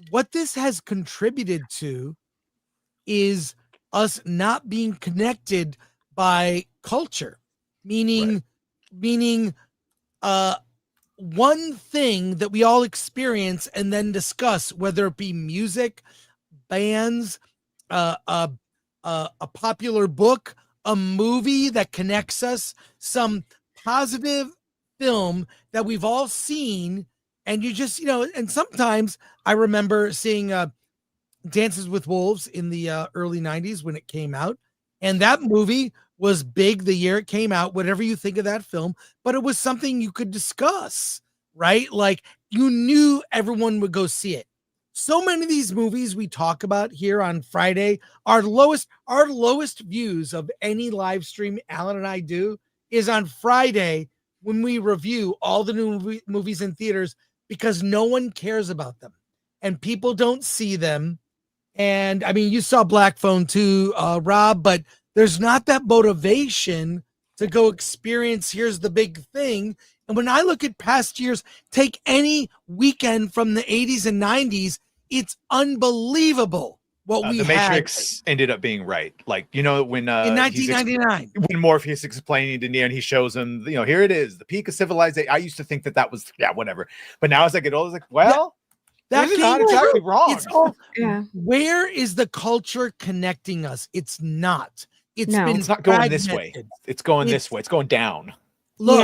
what this has contributed to is us not being connected by culture, meaning one thing that we all experience and then discuss, whether it be music, bands, a popular book, a movie that connects us, some positive film that we've all seen. And you just, and sometimes I remember seeing Dances with Wolves in the early 90s when it came out. And that movie was big the year it came out, whatever you think of that film, but it was something you could discuss, right? Like you knew everyone would go see it. So many of these movies we talk about here on Friday, our lowest views of any live stream Alan and I do is on Friday when we review all the new movies in theaters because no one cares about them and people don't see them. And I mean, you saw Black Phone too, Rob, but there's not that motivation to go experience, here's the big thing. And when I look at past years, take any weekend from the 80s and 90s, it's unbelievable what we The had. Matrix ended up being right. Like, when in 1999, when Morpheus explaining to Neo and he shows him, here it is, the peak of civilization. I used to think that was, whatever. But now as I get older, it's like, well, that is not exactly wrong. It's all, where is the culture connecting us? It's not. It's not going this way. It's going this way. It's going down. Look,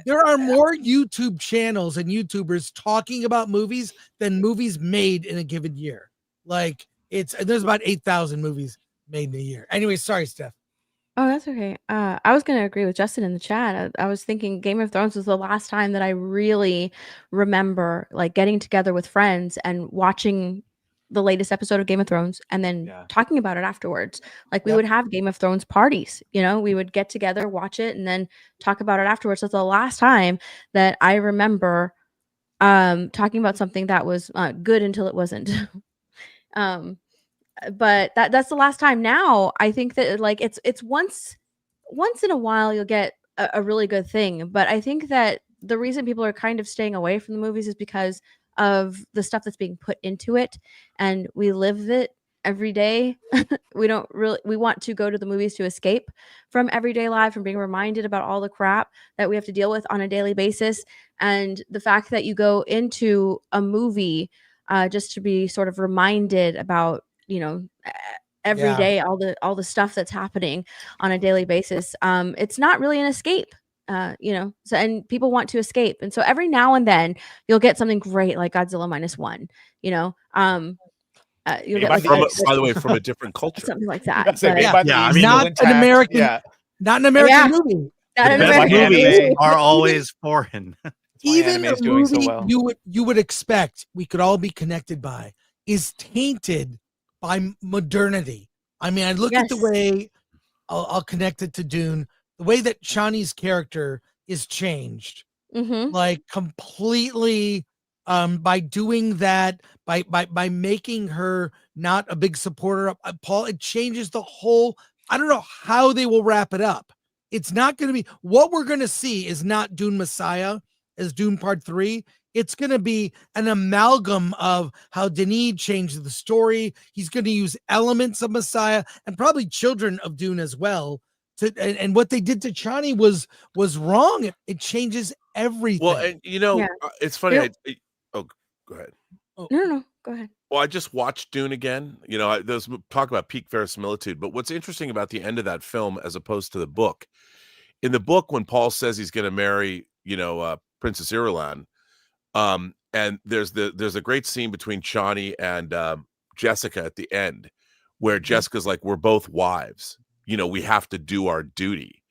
there are more YouTube channels and YouTubers talking about movies than movies made in a given year. Like there's about 8,000 movies made in a year. Anyway, sorry, Steph. Oh, that's okay. I was going to agree with Justin in the chat. I was thinking Game of Thrones was the last time that I really remember like getting together with friends and watching the latest episode of Game of Thrones and then talking about it afterwards. Like we would have Game of Thrones parties, we would get together, watch it, and then talk about it afterwards. That's the last time that I remember talking about something that was good until it wasn't. But that's the last time. Now I think that like it's once in a while you'll get a really good thing, but I think that the reason people are kind of staying away from the movies is because of the stuff that's being put into it, and we live it every day. We want to go to the movies to escape from everyday life, from being reminded about all the crap that we have to deal with on a daily basis. And the fact that you go into a movie just to be sort of reminded about, every day, all the stuff that's happening on a daily basis, it's not really an escape. So, and people want to escape, and so every now and then you'll get something great like Godzilla -1. You'll get by the way, from a different culture, something like that. That's like, But, I I mean, mean, not an American, not an American movie. Not an Best American movies movie. are always foreign. Even a anime's doing so movie well. you would expect we could all be connected by is tainted by modernity. I mean, I look at the way I'll connect it to Dune, the way that Shani's character is changed, like completely, by doing that, by making her not a big supporter of Paul. It changes the whole. I don't know how they will wrap it up. It's not going to be what we're going to see is not Dune Messiah as Dune Part 3. It's going to be an amalgam of how Denis changed the story. He's going to use elements of Messiah and probably children of Dune as well. And what they did to Chani was wrong. It changes everything. Well, and it's funny. Go ahead. No, go ahead. Well, I just watched Dune again. There's talk about peak verisimilitude, but what's interesting about the end of that film as opposed to the book, in the book, when Paul says he's going to marry, Princess Irulan, and there's a great scene between Chani and Jessica at the end, where Jessica's like, "We're both wives. We have to do our duty."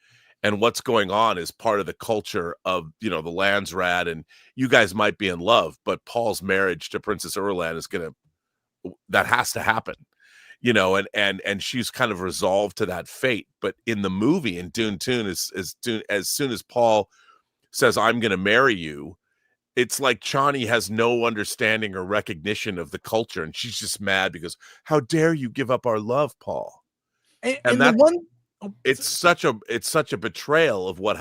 And what's going on is part of the culture of, the Landsrat, and you guys might be in love, but Paul's marriage to Princess Irulan is that has to happen, and she's kind of resolved to that fate. But in the movie, in Dune 2, as soon as Paul says, "I'm going to marry you," it's like Chani has no understanding or recognition of the culture, and she's just mad because, "How dare you give up our love, Paul?" And that it's such a betrayal of what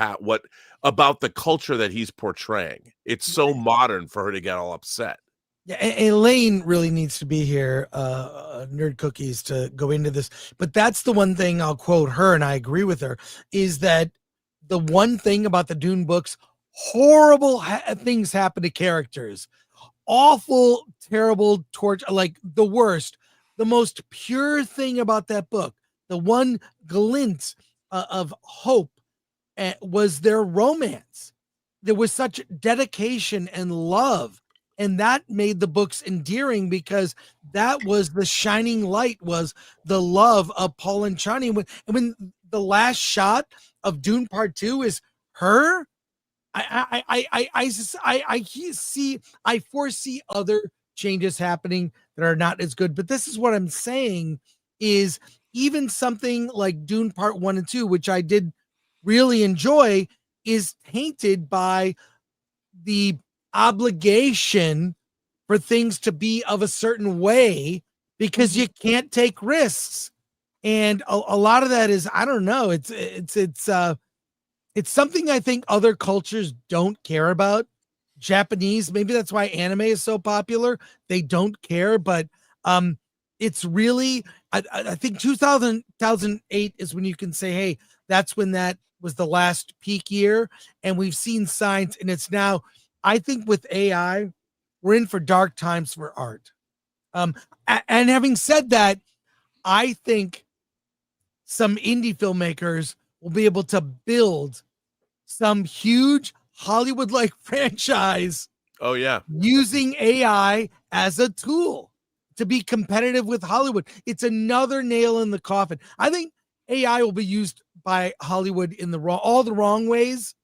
about the culture that he's portraying. It's so modern for her to get all upset. Yeah, Elaine really needs to be here, Nerd Cookies, to go into this. But that's the one thing I'll quote her, and I agree with her, is that the one thing about the Dune books, horrible things happen to characters. Awful, terrible, torture, like the worst. The most pure thing about that book, the one glint of hope, was their romance. There was such dedication and love. And that made the books endearing because that was the shining light, was the love of Paul and Chani. When the last shot of Dune Part 2 is her, I foresee other changes happening that are not as good. But this is what I'm saying is even something like Dune Part 1 and 2, which I did really enjoy, is tainted by the obligation for things to be of a certain way because you can't take risks. And a lot of that is, I don't know, it's something I think other cultures don't care about. Japanese, maybe that's why anime is so popular. They don't care, but it's really, I think 2008 is when you can say, hey, that's when that was the last peak year. And we've seen signs, and it's now, I think with AI, we're in for dark times for art. And having said that, I think some indie filmmakers will be able to build some huge Hollywood-like franchise. Oh, yeah. Using AI as a tool to be competitive with Hollywood. It's another nail in the coffin. I think AI will be used by Hollywood in all the wrong ways.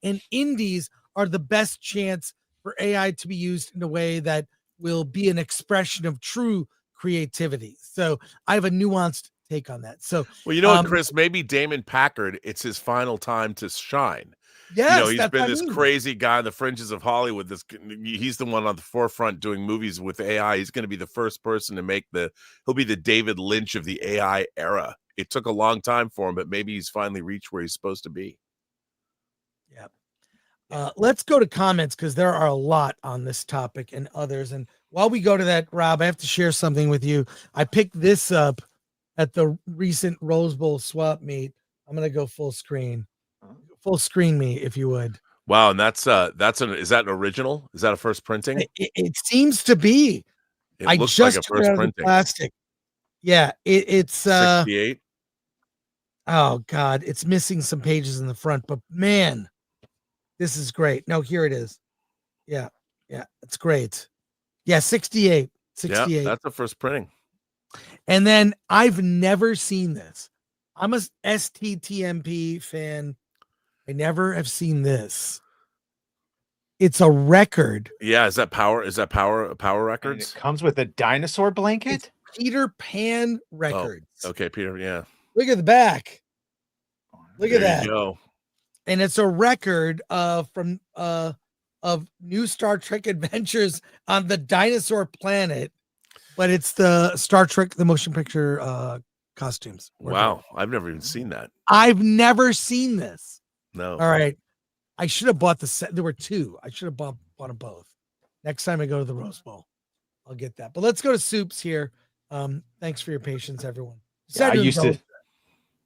And indies are the best chance for AI to be used in a way that will be an expression of true creativity. So I have a nuanced take on that. So, well, Chris, maybe Damon Packard, it's his final time to shine. Yes, he's been this crazy guy on the fringes of Hollywood. He's the one on the forefront doing movies with AI. He's going to be the first person to he'll be the David Lynch of the AI era. It took a long time for him, but maybe he's finally reached where he's supposed to be. Yeah. Let's go to comments because there are a lot on this topic and others. And while we go to that, Rob, I have to share something with you. I picked this up at the recent Rose Bowl swap meet. I'm gonna go full screen me, if you would. Wow, and is that an original? Is that a first printing? It seems to be. It looks like a first printing. Plastic. Yeah, it's 68. Oh God, it's missing some pages in the front, but man, this is great. No, here it is. Yeah, it's great. Yeah, 68. Yeah, that's the first printing. And then I've never seen this. I'm a STTMP fan. I never have seen this. It's a record. Yeah, is that Power Records? And it comes with a dinosaur blanket. It's Peter Pan Records. Oh, okay, Peter. Yeah. Look at the back. Look at that. You go. And it's a record of new Star Trek adventures on the dinosaur planet, but it's the Star Trek the motion picture costumes. Wow, I've never even seen that. I've never seen this. No. All right. I should have bought the set. There were two. I should have bought them both. Next time I go to the Rose Bowl, I'll get that. But let's go to Soups here. Thanks for your patience, everyone. Yeah,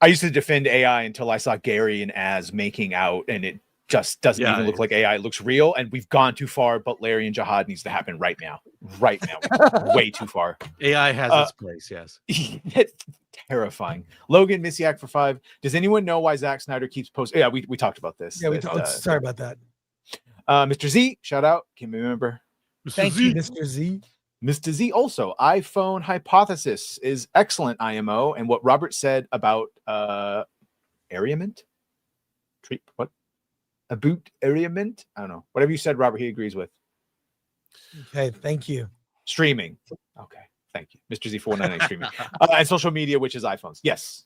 I used to defend AI until I saw Gary and Az making out, and it just doesn't even look like AI. It looks real, and we've gone too far. But Larry and Jihad needs to happen right now. Way too far. AI has its place. Yes. It's terrifying. Logan Missiak for 5. Does anyone know why Zack Snyder keeps posting? Yeah, we talked about this. Yeah, sorry about that. Mr. Z, shout out. Can we remember? Thank you, Mr. Z. Mr. Z also, iPhone hypothesis is excellent, IMO. And what Robert said about Ariament? What? About Ariament? I don't know. Whatever you said, Robert, he agrees with. Okay, thank you. Streaming. Okay, thank you. Mr. Z499 streaming. And social media, which is iPhones. Yes.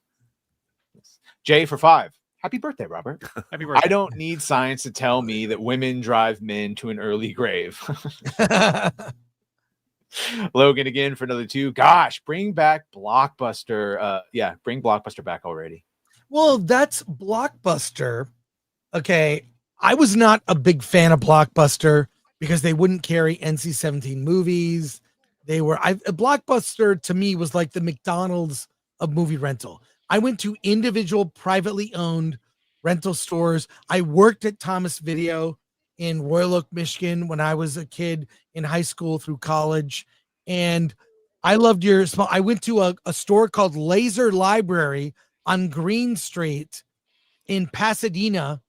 Jay for 5. Happy birthday, Robert. Happy birthday. I don't need science to tell me that women drive men to an early grave. Logan again for another 2. Gosh, bring back Blockbuster. Bring Blockbuster back already. Well, that's Blockbuster. Okay, I was not a big fan of Blockbuster because they wouldn't carry NC-17 movies. Blockbuster to me was like the McDonald's of movie rental. I went to individual privately owned rental stores. I worked at Thomas Video in Royal Oak, Michigan when I was a kid in high school through college. And I loved I went to a store called Laser Library on Green Street in Pasadena.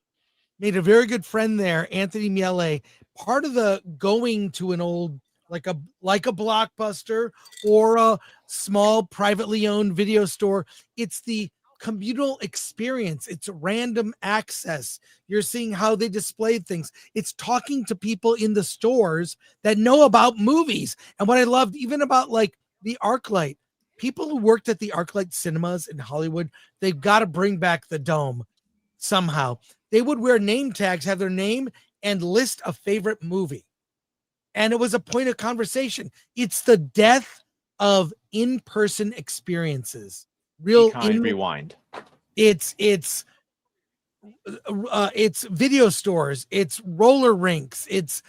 Made a very good friend there, Anthony Miele. Part of the going to an old, like a Blockbuster or a small privately owned video store, it's the communal experience. It's random access. You're seeing how they displayed things. It's talking to people in the stores that know about movies. And what I loved even about like the ArcLight, people who worked at the ArcLight cinemas in Hollywood, they've got to bring back the dome somehow. They would wear name tags, have their name and list a favorite movie. And it was a point of conversation. It's the death of in-person experiences. Rewind. It's video stores, it's roller rinks, it's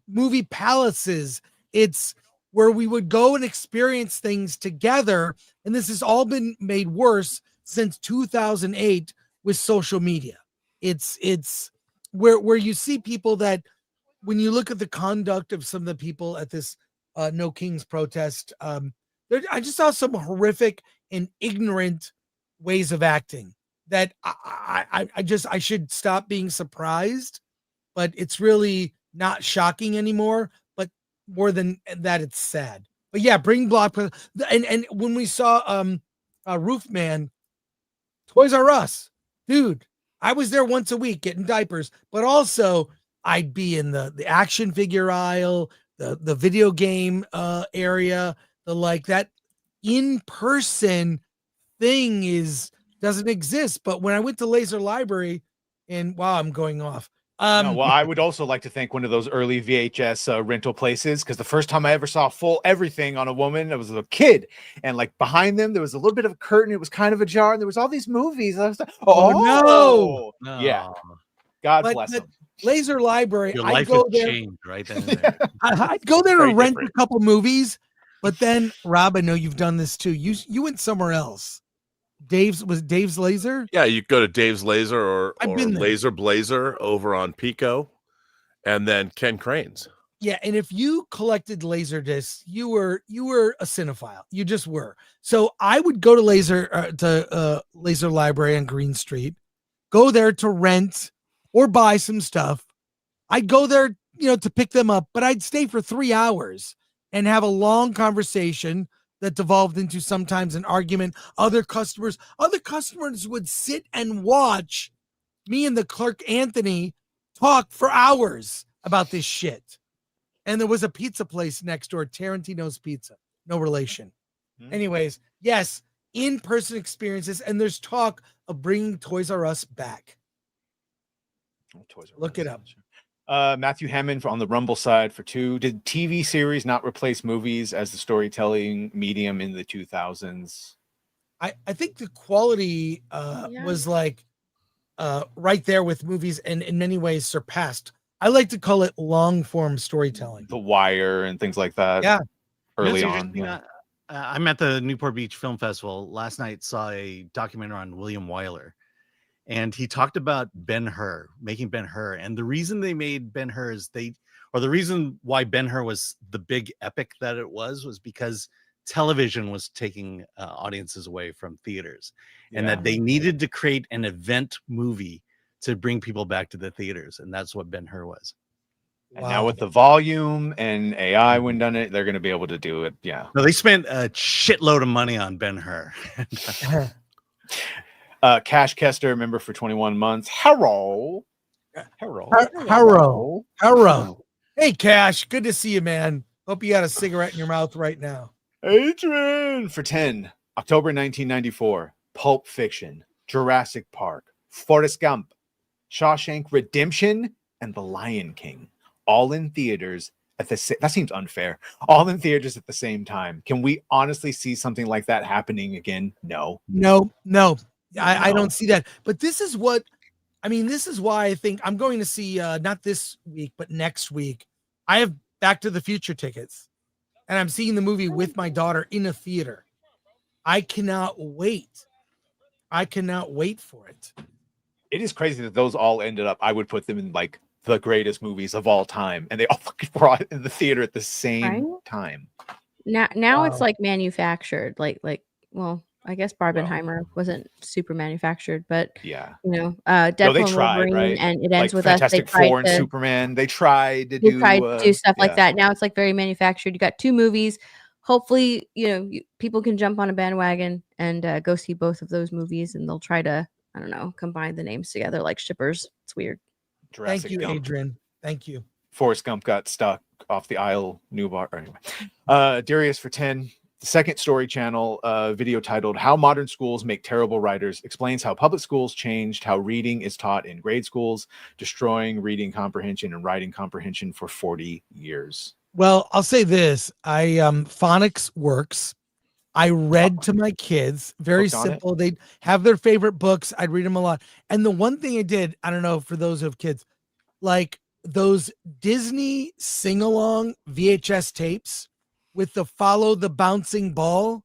movie palaces, it's where we would go and experience things together. And this has all been made worse since 2008 with social media. It's where you see people that when you look at the conduct of some of the people at this No Kings protest, I just saw some horrific and ignorant ways of acting that I should stop being surprised, but it's really not shocking anymore. But more than that, it's sad. But yeah, bring Blockbuster. And when we saw Roofman, Toys R Us, dude, I was there once a week getting diapers, but also I'd be in the action figure aisle, the video game area, that in-person thing doesn't exist. But when I went to Laser Library, and wow, I'm going off. I would also like to thank one of those early VHS rental places, because the first time I ever saw full everything on a woman, I was a kid, and like behind them there was a little bit of a curtain. It was kind of ajar, and there was all these movies. I was like, no. Yeah, God bless them. Laser Library. Your I'd life go has there. changed right then and there. I'd go there Very to rent different. a couple movies, but then Rob, I know you've done this too. You went somewhere else. Dave's Laser. Yeah, you go to Dave's Laser or I've been there. Laser Blazer over on Pico, and then Ken Crane's. Yeah, and if you collected laser discs, you were a cinephile. You just were. So I would go to Laser Library on Green Street, go there to rent or buy some stuff. I'd go there, to pick them up, but I'd stay for 3 hours and have a long conversation that devolved into sometimes an argument. Other customers would sit and watch me and the clerk Anthony talk for hours about this shit. And there was a pizza place next door, Tarantino's Pizza. No relation. Anyways, yes, in-person experiences, and there's talk of bringing Toys R Us back. Look it up. Matthew Hammond on the Rumble side for 2. Did TV series not replace movies as the storytelling medium in the 2000s? I think the quality was like right there with movies, and in many ways surpassed. I like to call it long form storytelling. The Wire and things like that. Yeah. Early That's on. interesting. I'm at the Newport Beach Film Festival last night. Saw a documentary on William Wyler, and he talked about Ben-Hur, making Ben-Hur, and the reason they made Ben-Hur is the reason why Ben-Hur was the big epic that it was because television was taking audiences away from theaters, and that they needed to create an event movie to bring people back to the theaters, and that's what Ben-Hur was. And now with the volume and AI when done it, they're going to be able to do it. Yeah. No, they spent a shitload of money on Ben-Hur. Cash Kester, member for 21 months. Hello. Hey, Cash, good to see you, man. Hope you got a cigarette in your mouth right now. Adrian for 10. October 1994. Pulp Fiction, Jurassic Park, Forrest Gump, Shawshank Redemption, and The Lion King, all in theaters at the same. That seems unfair. All in theaters at the same time. Can we honestly see something like that happening again? No. I don't see that. But this is why I think I'm going to see not this week, but next week. I have Back to the Future tickets, and I'm seeing the movie with my daughter in a theater. I cannot wait. For it. It is crazy that those all ended up. I would put them in like the greatest movies of all time, and they all fucking brought in the theater at the same time. Now it's like manufactured. Well, I guess Barbenheimer wasn't super manufactured, but Deadpool they and tried, Wolverine, right? and it ends with Fantastic us. They Four and Superman. They tried to do stuff like that. Now it's like very manufactured. You got 2 movies. Hopefully, people can jump on a bandwagon and go see both of those movies, and they'll try to, I don't know, combine the names together like shippers. It's weird. Jurassic Thank you, Gump. Adrian. Thank you. Forrest Gump got stuck off the aisle. New bar. Anyway. Darius for 10. The second story channel video titled How Modern Schools Make Terrible Writers explains how public schools changed how reading is taught in grade schools, destroying reading comprehension and writing comprehension for 40 years. Well, I'll say this. Phonics works. I read to my kids. Very simple. They'd have their favorite books. I'd read them a lot. And the one thing I did, I don't know, for those who have kids, like those Disney sing-along VHS tapes with the Follow the Bouncing Ball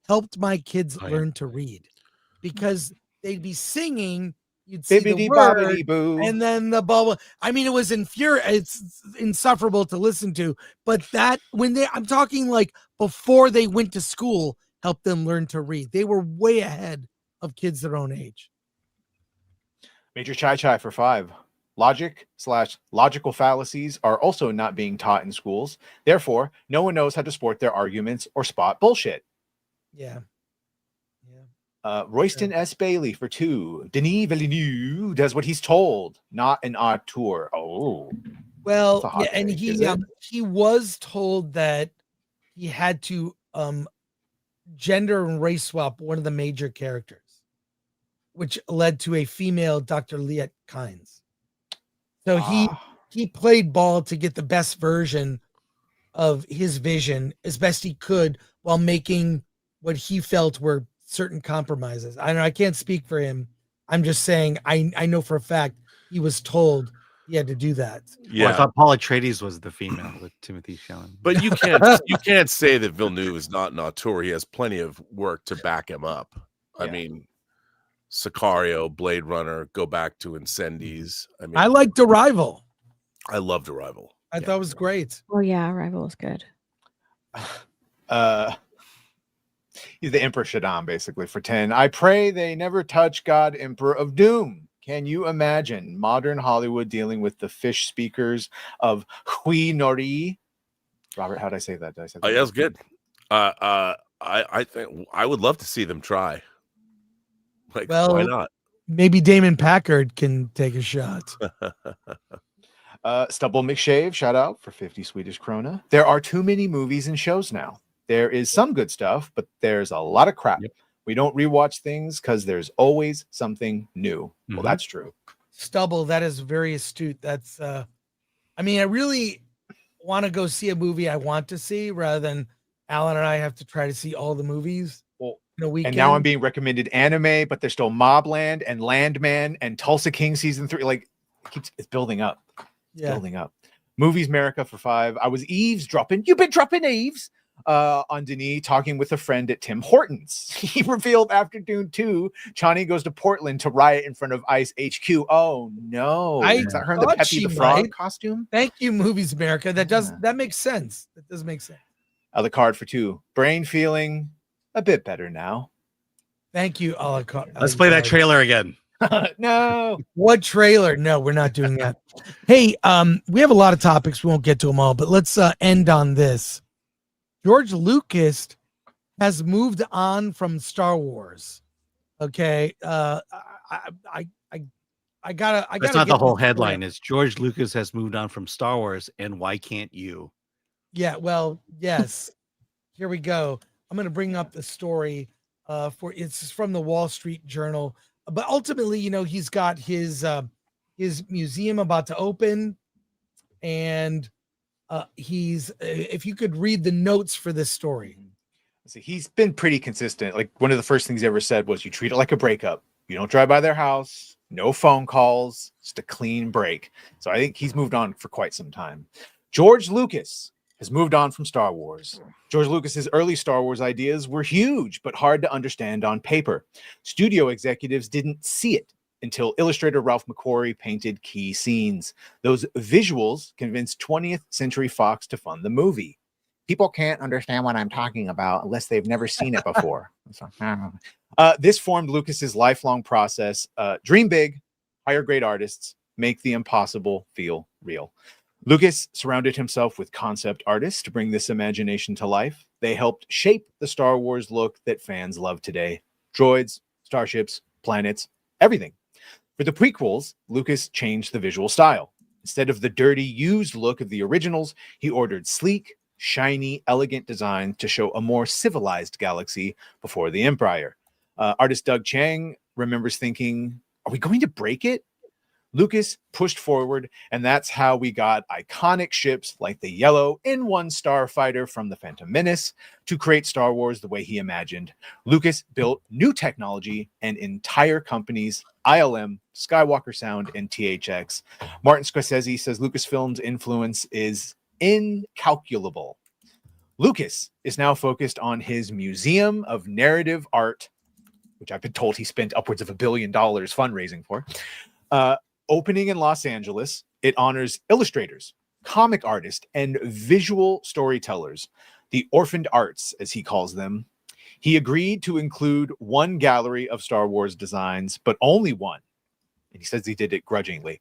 helped my kids learn to read, because they'd be singing, you'd see the word, and then the ball. I mean, it was it's insufferable to listen to, but that I'm talking like before they went to school, helped them learn to read. They were way ahead of kids their own age. Major Chai for 5. Logical fallacies are also not being taught in schools. Therefore, no one knows how to sport their arguments or spot bullshit. Yeah. Royston S. Bailey for 2. Denis Villeneuve does what he's told, not an auteur. Oh. Well, yeah, and he was told that he had to gender and race swap one of the major characters, which led to a female Dr. Liet Kynes. So he played ball to get the best version of his vision as best he could while making what he felt were certain compromises. I can't speak for him. I'm just saying I know for a fact he was told he had to do that. Yeah, I thought Paul Atreides was the female with Timothy Chalamet. But you can't say that Villeneuve is not an auteur. He has plenty of work to back him up. I mean, Sicario, Blade Runner, go back to Incendies. I mean, I liked Arrival. I loved Arrival. I thought it was great. Oh yeah, Arrival was good. He's the Emperor Shaddam, basically, for 10. I pray they never touch God, Emperor of Doom. Can you imagine modern Hollywood dealing with the fish speakers of Hui Nori? Robert, how did I say that? Did I say that? Oh, yeah, that's good. I think I would love to see them try. Like, Well, why not? Maybe Damon Packard can take a shot. Stubble McShave, shout out for 50 Swedish krona. There are too many movies and shows now. There is some good stuff, but there's a lot of crap. We don't rewatch things because there's always something new. Well, that's true. Stubble, that is very astute. That's I mean, I really want to go see a movie I want to see rather than Alan and I have to try to see all the movies in a weekend. And now I'm being recommended anime, but there's still Mobland and Landman and Tulsa King season 3. Like, it's building up. It's building up. Movies America for 5. I was eavesdropping. You've been dropping eaves on Denis talking with a friend at Tim Hortons. He revealed after Dune 2, Chani goes to Portland to riot in front of ICE HQ. Oh no. Is that her in the Pepe the Frog costume? Thank you, Movies America. That makes sense. That does make sense. The card for 2. Brain feeling a bit better now. Thank you, a la carte. Let's play that trailer again. No. What trailer? No, we're not doing that. Hey, we have a lot of topics. We won't get to them all, but let's end on this. George Lucas has moved on from Star Wars. Okay. I gotta. That's not the whole headline. It's George Lucas has moved on from Star Wars, and why can't you? Yeah, well, yes. Here we go. I'm going to bring up the story it's from the Wall Street Journal. But ultimately, he's got his museum about to open, and if you could read the notes for this story. See, he's been pretty consistent. Like, one of the first things he ever said was, you treat it like a breakup. You don't drive by their house, no phone calls, just a clean break. So I think he's moved on for quite some time. George Lucas has moved on from Star Wars. George Lucas's early Star Wars ideas were huge, but hard to understand on paper. Studio executives didn't see it until illustrator Ralph McQuarrie painted key scenes. Those visuals convinced 20th Century Fox to fund the movie. People can't understand what I'm talking about unless they've never seen it before. This formed Lucas's lifelong process. Dream big, hire great artists, make the impossible feel real. Lucas surrounded himself with concept artists to bring this imagination to life. They helped shape the Star Wars look that fans love today. Droids, starships, planets, everything. For the prequels, Lucas changed the visual style. Instead of the dirty, used look of the originals, he ordered sleek, shiny, elegant design to show a more civilized galaxy before the Empire. Artist Doug Chiang remembers thinking, are we going to break it? Lucas pushed forward, and that's how we got iconic ships like the yellow N1 starfighter from The Phantom Menace to create Star Wars the way he imagined. Lucas built new technology and entire companies, ILM, Skywalker Sound, and THX. Martin Scorsese says Lucasfilm's influence is incalculable. Lucas is now focused on his Museum of Narrative Art, which I've been told he spent upwards of $1 billion fundraising for. Opening in Los Angeles, it honors illustrators, comic artists, and visual storytellers, the orphaned arts, as he calls them. He agreed to include one gallery of Star Wars designs, but only one. And he says he did it grudgingly.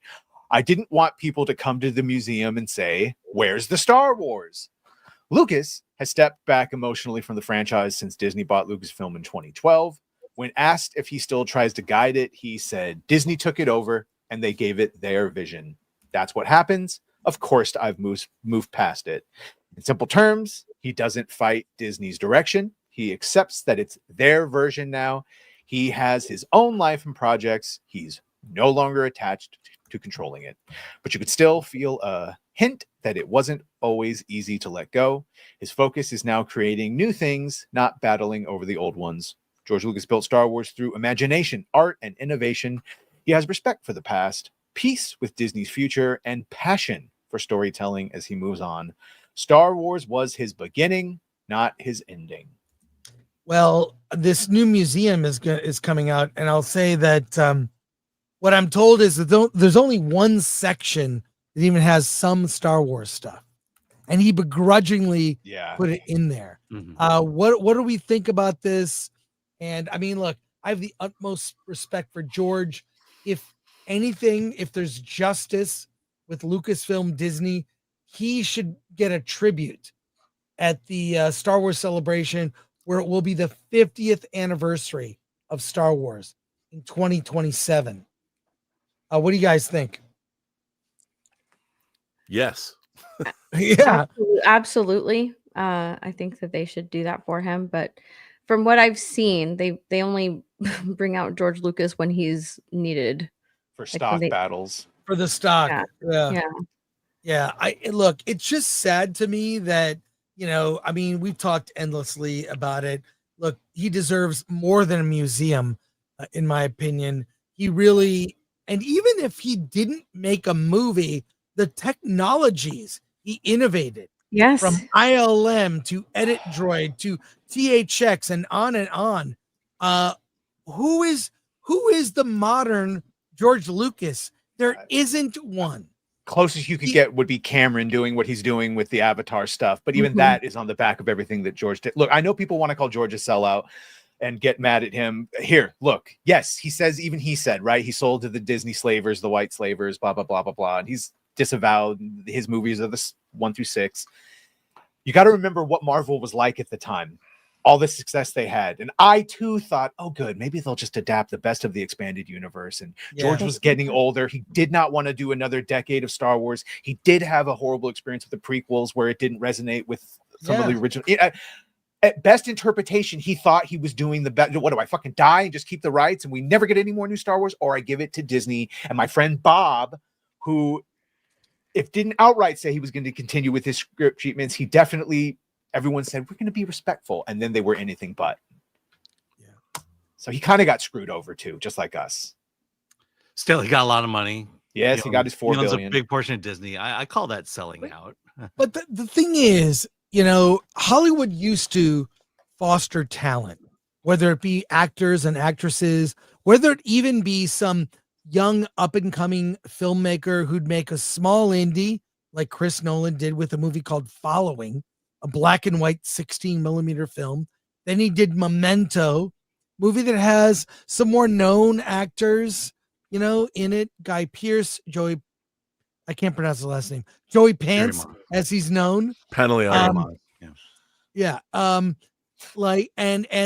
I didn't want people to come to the museum and say, where's the Star Wars? Lucas has stepped back emotionally from the franchise since Disney bought Lucasfilm in 2012. When asked if he still tries to guide it, he said, Disney took it over and they gave it their vision. That's what happens. Of course, I've moved past it. In simple terms, he doesn't fight Disney's direction. He accepts that it's their version now. He has his own life and projects. He's no longer attached to controlling it. But you could still feel a hint that it wasn't always easy to let go. His focus is now creating new things, not battling over the old ones. George Lucas built Star Wars through imagination, art, and innovation. He has respect for the past, peace with Disney's future and passion for storytelling as he moves on. Star Wars was his beginning, not his ending. Well, this new museum is coming out, and I'll say that what I'm told is that there's only one section that even has some Star Wars stuff, and he begrudgingly put it in there. What do we think about this? And I mean, look, I have the utmost respect for George. If anything, if there's justice with Lucasfilm Disney, he should get a tribute at the Star Wars celebration, where it will be the 50th anniversary of Star Wars in 2027. What do you guys think? Yes. Yeah, absolutely. I think that they should do that for him. But from what I've seen, they only bring out George Lucas when he's needed for stock battles. For the stock. Yeah. Look, it's just sad to me that, I mean, we've talked endlessly about it. Look, he deserves more than a museum, in my opinion. He really, and even if he didn't make a movie, the technologies he innovated, from ILM to Edit Droid to THX and on and on. Who is the modern George Lucas? There isn't one. Closest you could get would be Cameron doing what he's doing with the Avatar stuff, but even that is on the back of everything that George did. Look, I know people want to call George a sellout and get mad at him. Here, look, yes, he said, right? He sold to the Disney slavers, the white slavers, blah, blah, blah, blah, blah. And he's disavowed. His movies are the 1 through 6. You got to remember what Marvel was like at the time. All the success they had. And I too thought, oh, good, maybe they'll just adapt the best of the expanded universe. And George was getting older. He did not want to do another decade of Star Wars. He did have a horrible experience with the prequels where it didn't resonate with some of the original. At best interpretation, he thought he was doing the best. What do I fucking die and just keep the rights and we never get any more new Star Wars? Or I give it to Disney. And my friend Bob, who, if didn't outright say he was going to continue with his script treatments, he definitely, everyone said, we're going to be respectful. And then they were anything but. Yeah. So he kind of got screwed over too, just like us. Still, he got a lot of money. Yes, he got his $4 billion. A big portion of Disney. I call that selling out. But the thing is, Hollywood used to foster talent, whether it be actors and actresses, whether it even be some young up-and-coming filmmaker who'd make a small indie, like Chris Nolan did with a movie called Following, a black and white 16mm film. Then he did Memento, movie that has some more known actors, in it. Guy Pearce, I can't pronounce the last name. Joey Pants, as he's known. Pantaleon. Yeah. And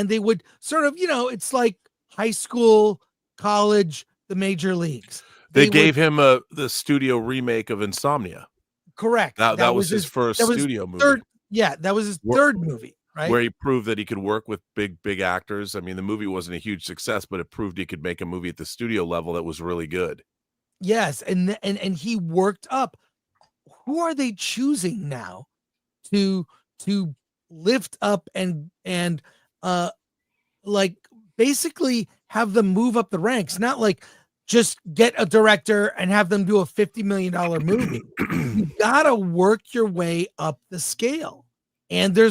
they would sort of, it's like high school, college, the major leagues. They gave him the studio remake of Insomnia. Correct. That was his first studio movie. That was his third movie, right? Where he proved that he could work with big actors. I mean, the movie wasn't a huge success, but it proved he could make a movie at the studio level that was really good. Yes, and he worked up. Who are they choosing now to lift up and like basically have them move up the ranks? Not like just get a director and have them do a $50 million movie. You gotta work your way up the scale. And there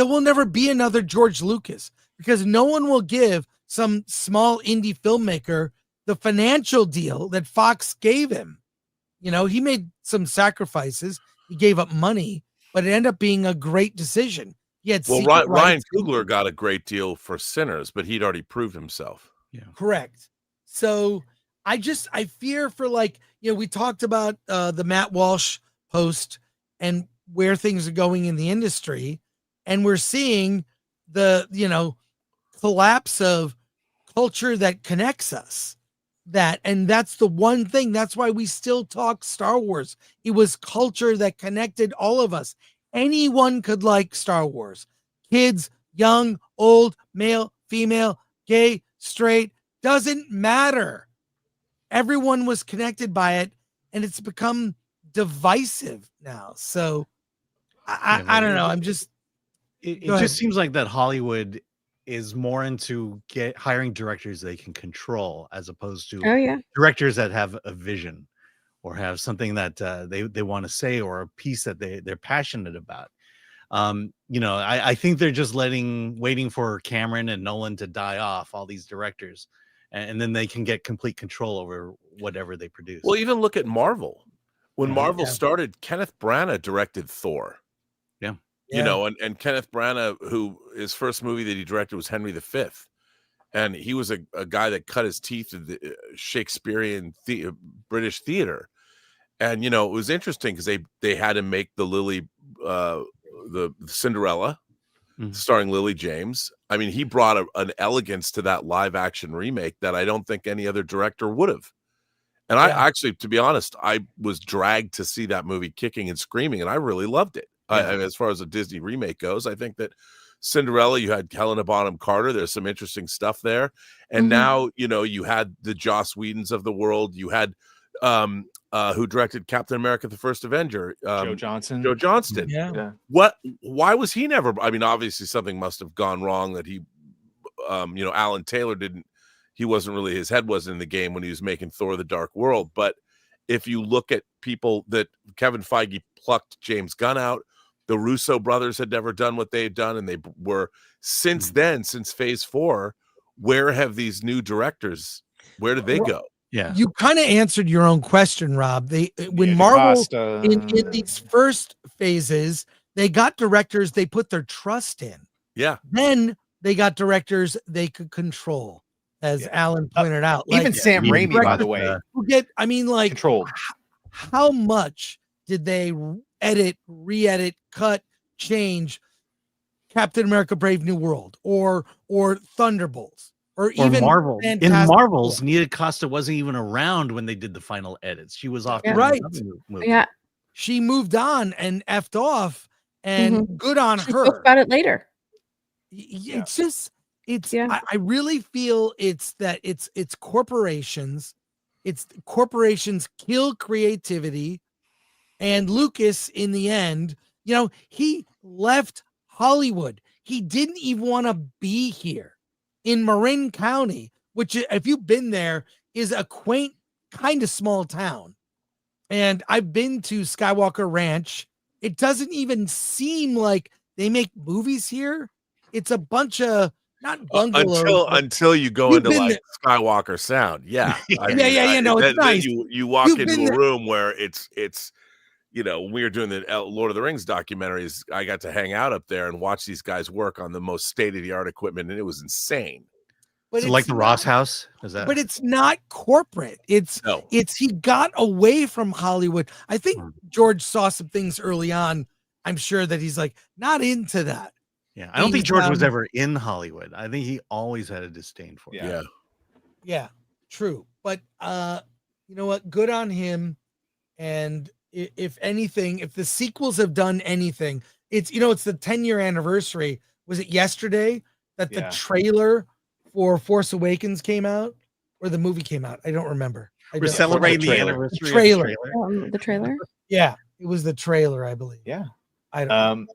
will never be another George Lucas, because no one will give some small indie filmmaker the financial deal that Fox gave him. He made some sacrifices. He gave up money, but it ended up being a great decision. He had Ryan Coogler got a great deal for Sinners, but he'd already proved himself. Yeah, correct. So I fear for, we talked about the Matt Walsh post and where things are going in the industry, and we're seeing the collapse of culture that connects us. And that's the one thing. That's why we still talk Star Wars. It was culture that connected all of us. Anyone could like Star Wars. Kids, young, old, male, female, gay, straight, doesn't matter. Everyone was connected by it, and it's become divisive now. So I don't know. I'm just it just seems like that Hollywood is more into hiring directors they can control, as opposed to Oh yeah. directors that have a vision or have something that they want to say, or a piece that they're passionate about. I think they're just waiting for Cameron and Nolan to die off, all these directors, and then they can get complete control over whatever they produce. Well, even look at Marvel. When Marvel started, Kenneth Branagh directed Thor. Yeah. And Kenneth Branagh, who his first movie that he directed was Henry V. And he was a guy that cut his teeth in the Shakespearean British theater. And, it was interesting because they had him make the the Cinderella, starring Lily James. I mean, he brought an elegance to that live action remake that I don't think any other director would have. And I actually, to be honest, I was dragged to see that movie kicking and screaming, and I really loved it. As far as a Disney remake goes, I think that Cinderella, you had Helena Bonham Carter. There's some interesting stuff there. And now, you had the Joss Whedons of the world. You had who directed Captain America: The First Avenger, Joe Johnston. Yeah. Why was he never? I mean, obviously something must have gone wrong that he, Alan Taylor his head wasn't in the game when he was making Thor: The Dark World. But if you look at people that Kevin Feige plucked James Gunn out, the Russo brothers had never done what they had done, and they were since Phase 4. Where have these new directors? Where did they go? Yeah, you kind of answered your own question, Rob. When Marvel in these first phases, they got directors they put their trust in. Yeah. Then they got directors they could control, as Alan pointed out. Even Sam Raimi, by the way. Controlled. How much did they edit, re-edit, cut, change Captain America: Brave New World or Thunderbolts? Or even Marvel. Fantastic In Marvel's, Four. Nia Costa wasn't even around when they did the final edits. She was off. Right. Movie. Yeah. She moved on and effed off, and good on She her. spoke about it later. It's just, I really feel it's corporations. It's corporations kill creativity. And Lucas, in the end, he left Hollywood. He didn't even want to be here. In Marin County, which, if you've been there, is a quaint, kind of small town. And I've been to Skywalker Ranch. It doesn't even seem like they make movies here. It's a bunch of, not bungalows. Until you go into like Skywalker Sound. Yeah. No, it's nice. You walk into a room where it's when we were doing the Lord of the Rings documentaries, I got to hang out up there and watch these guys work on the most state-of-the-art equipment, and it was insane. But so like the Ross House? Is that? But it's not corporate. It's he got away from Hollywood. I think George saw some things early on. I'm sure that he's like, not into that. Yeah, I don't think George was ever in Hollywood. I think he always had a disdain for it. Yeah, true. But you know what? Good on him. And if anything, if the sequels have done anything, it's it's the 10-year anniversary. Was it yesterday that the trailer for Force Awakens came out, or the movie came out? I don't remember. We're celebrating the anniversary. The trailer. Yeah, it was the trailer, I believe. Yeah, I don't.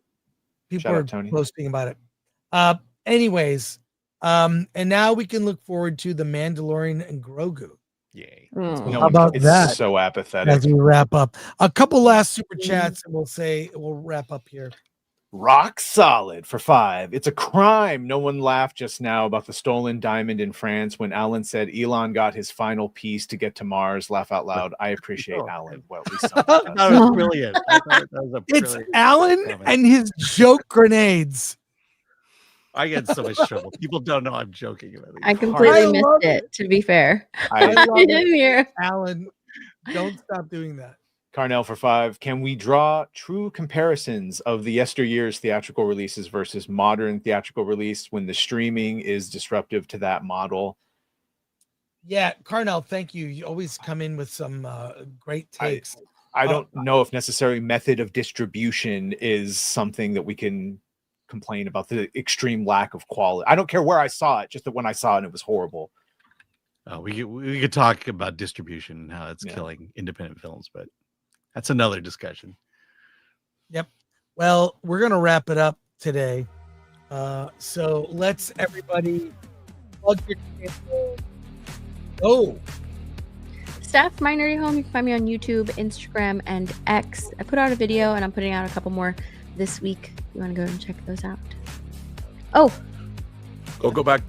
People are posting about it. Anyways, and now we can look forward to the Mandalorian and Grogu. Yay! How about that? So apathetic. As we wrap up, a couple last super chats, and we'll wrap up here. Rock Solid for 5. It's a crime. No one laughed just now about the stolen diamond in France when Alan said Elon got his final piece to get to Mars. Laugh out loud. I appreciate Alan. Well, at least that was brilliant. I thought that was a It's brilliant Alan comment. and his joke grenades. I get so much trouble. People don't know I'm joking about it. I completely missed it, to be fair. I love didn't hear. Alan, don't stop doing that. Carnell for 5. Can we draw true comparisons of the yesteryear's theatrical releases versus modern theatrical release when the streaming is disruptive to that model? Yeah, Carnell, thank you. You always come in with some great takes. I don't know if necessarily method of distribution is something that we can complain about, the extreme lack of quality. I don't care where I saw it, just that when I saw it, it was horrible. We could talk about distribution and how it's killing independent films, but that's another discussion. Yep. Well, we're going to wrap it up today. So let's everybody plug your channel. Oh, Steph, My Nerdy Home. You can find me on YouTube, Instagram, and X. I put out a video, and I'm putting out a couple more this week. You want to go and check those out? Oh, Go back.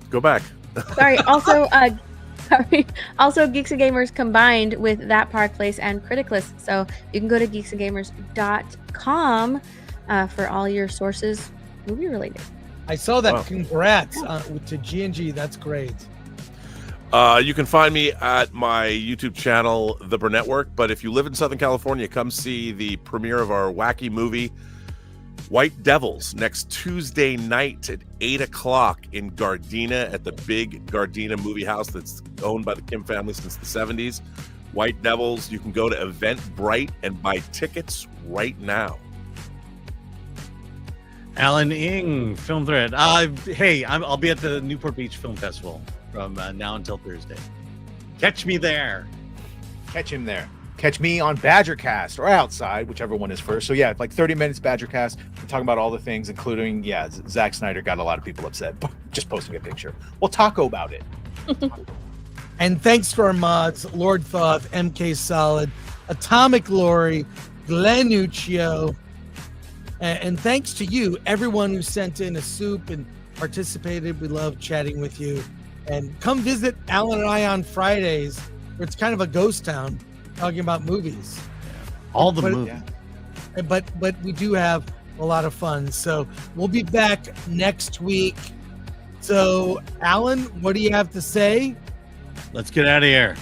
sorry. Also, Also, Geeks and Gamers combined with That Park Place and Criticlist. So you can go to geeksandgamers.com for all your sources movie related. I saw that. Wow. Congrats to G&G. That's great. You can find me at my YouTube channel, The Burnett Work. But if you live in Southern California, come see the premiere of our wacky movie, White Devils, next Tuesday night at 8 o'clock in Gardena at the big Gardena movie house that's owned by the Kim family since the 70s. White Devils. You can go to Eventbrite and buy tickets right now. Alan Ing, Film Thread. Hey, I'll be at the Newport Beach Film Festival from now until Thursday. Catch me there. Catch him there. Catch me on Badgercast or outside, whichever one is first. So yeah, like 30 minutes Badgercast. We're talking about all the things, including, Zack Snyder got a lot of people upset just posting a picture. We'll taco about it. And thanks to our mods, Lord Thoth, MK Solid, Atomic Lori, Glenuccio, and thanks to you, everyone who sent in a soup and participated. We love chatting with you. And come visit Alan and I on Fridays, where it's kind of a ghost town, talking about movies. All the movies. But we do have a lot of fun. So we'll be back next week. So, Alan, what do you have to say? Let's get out of here.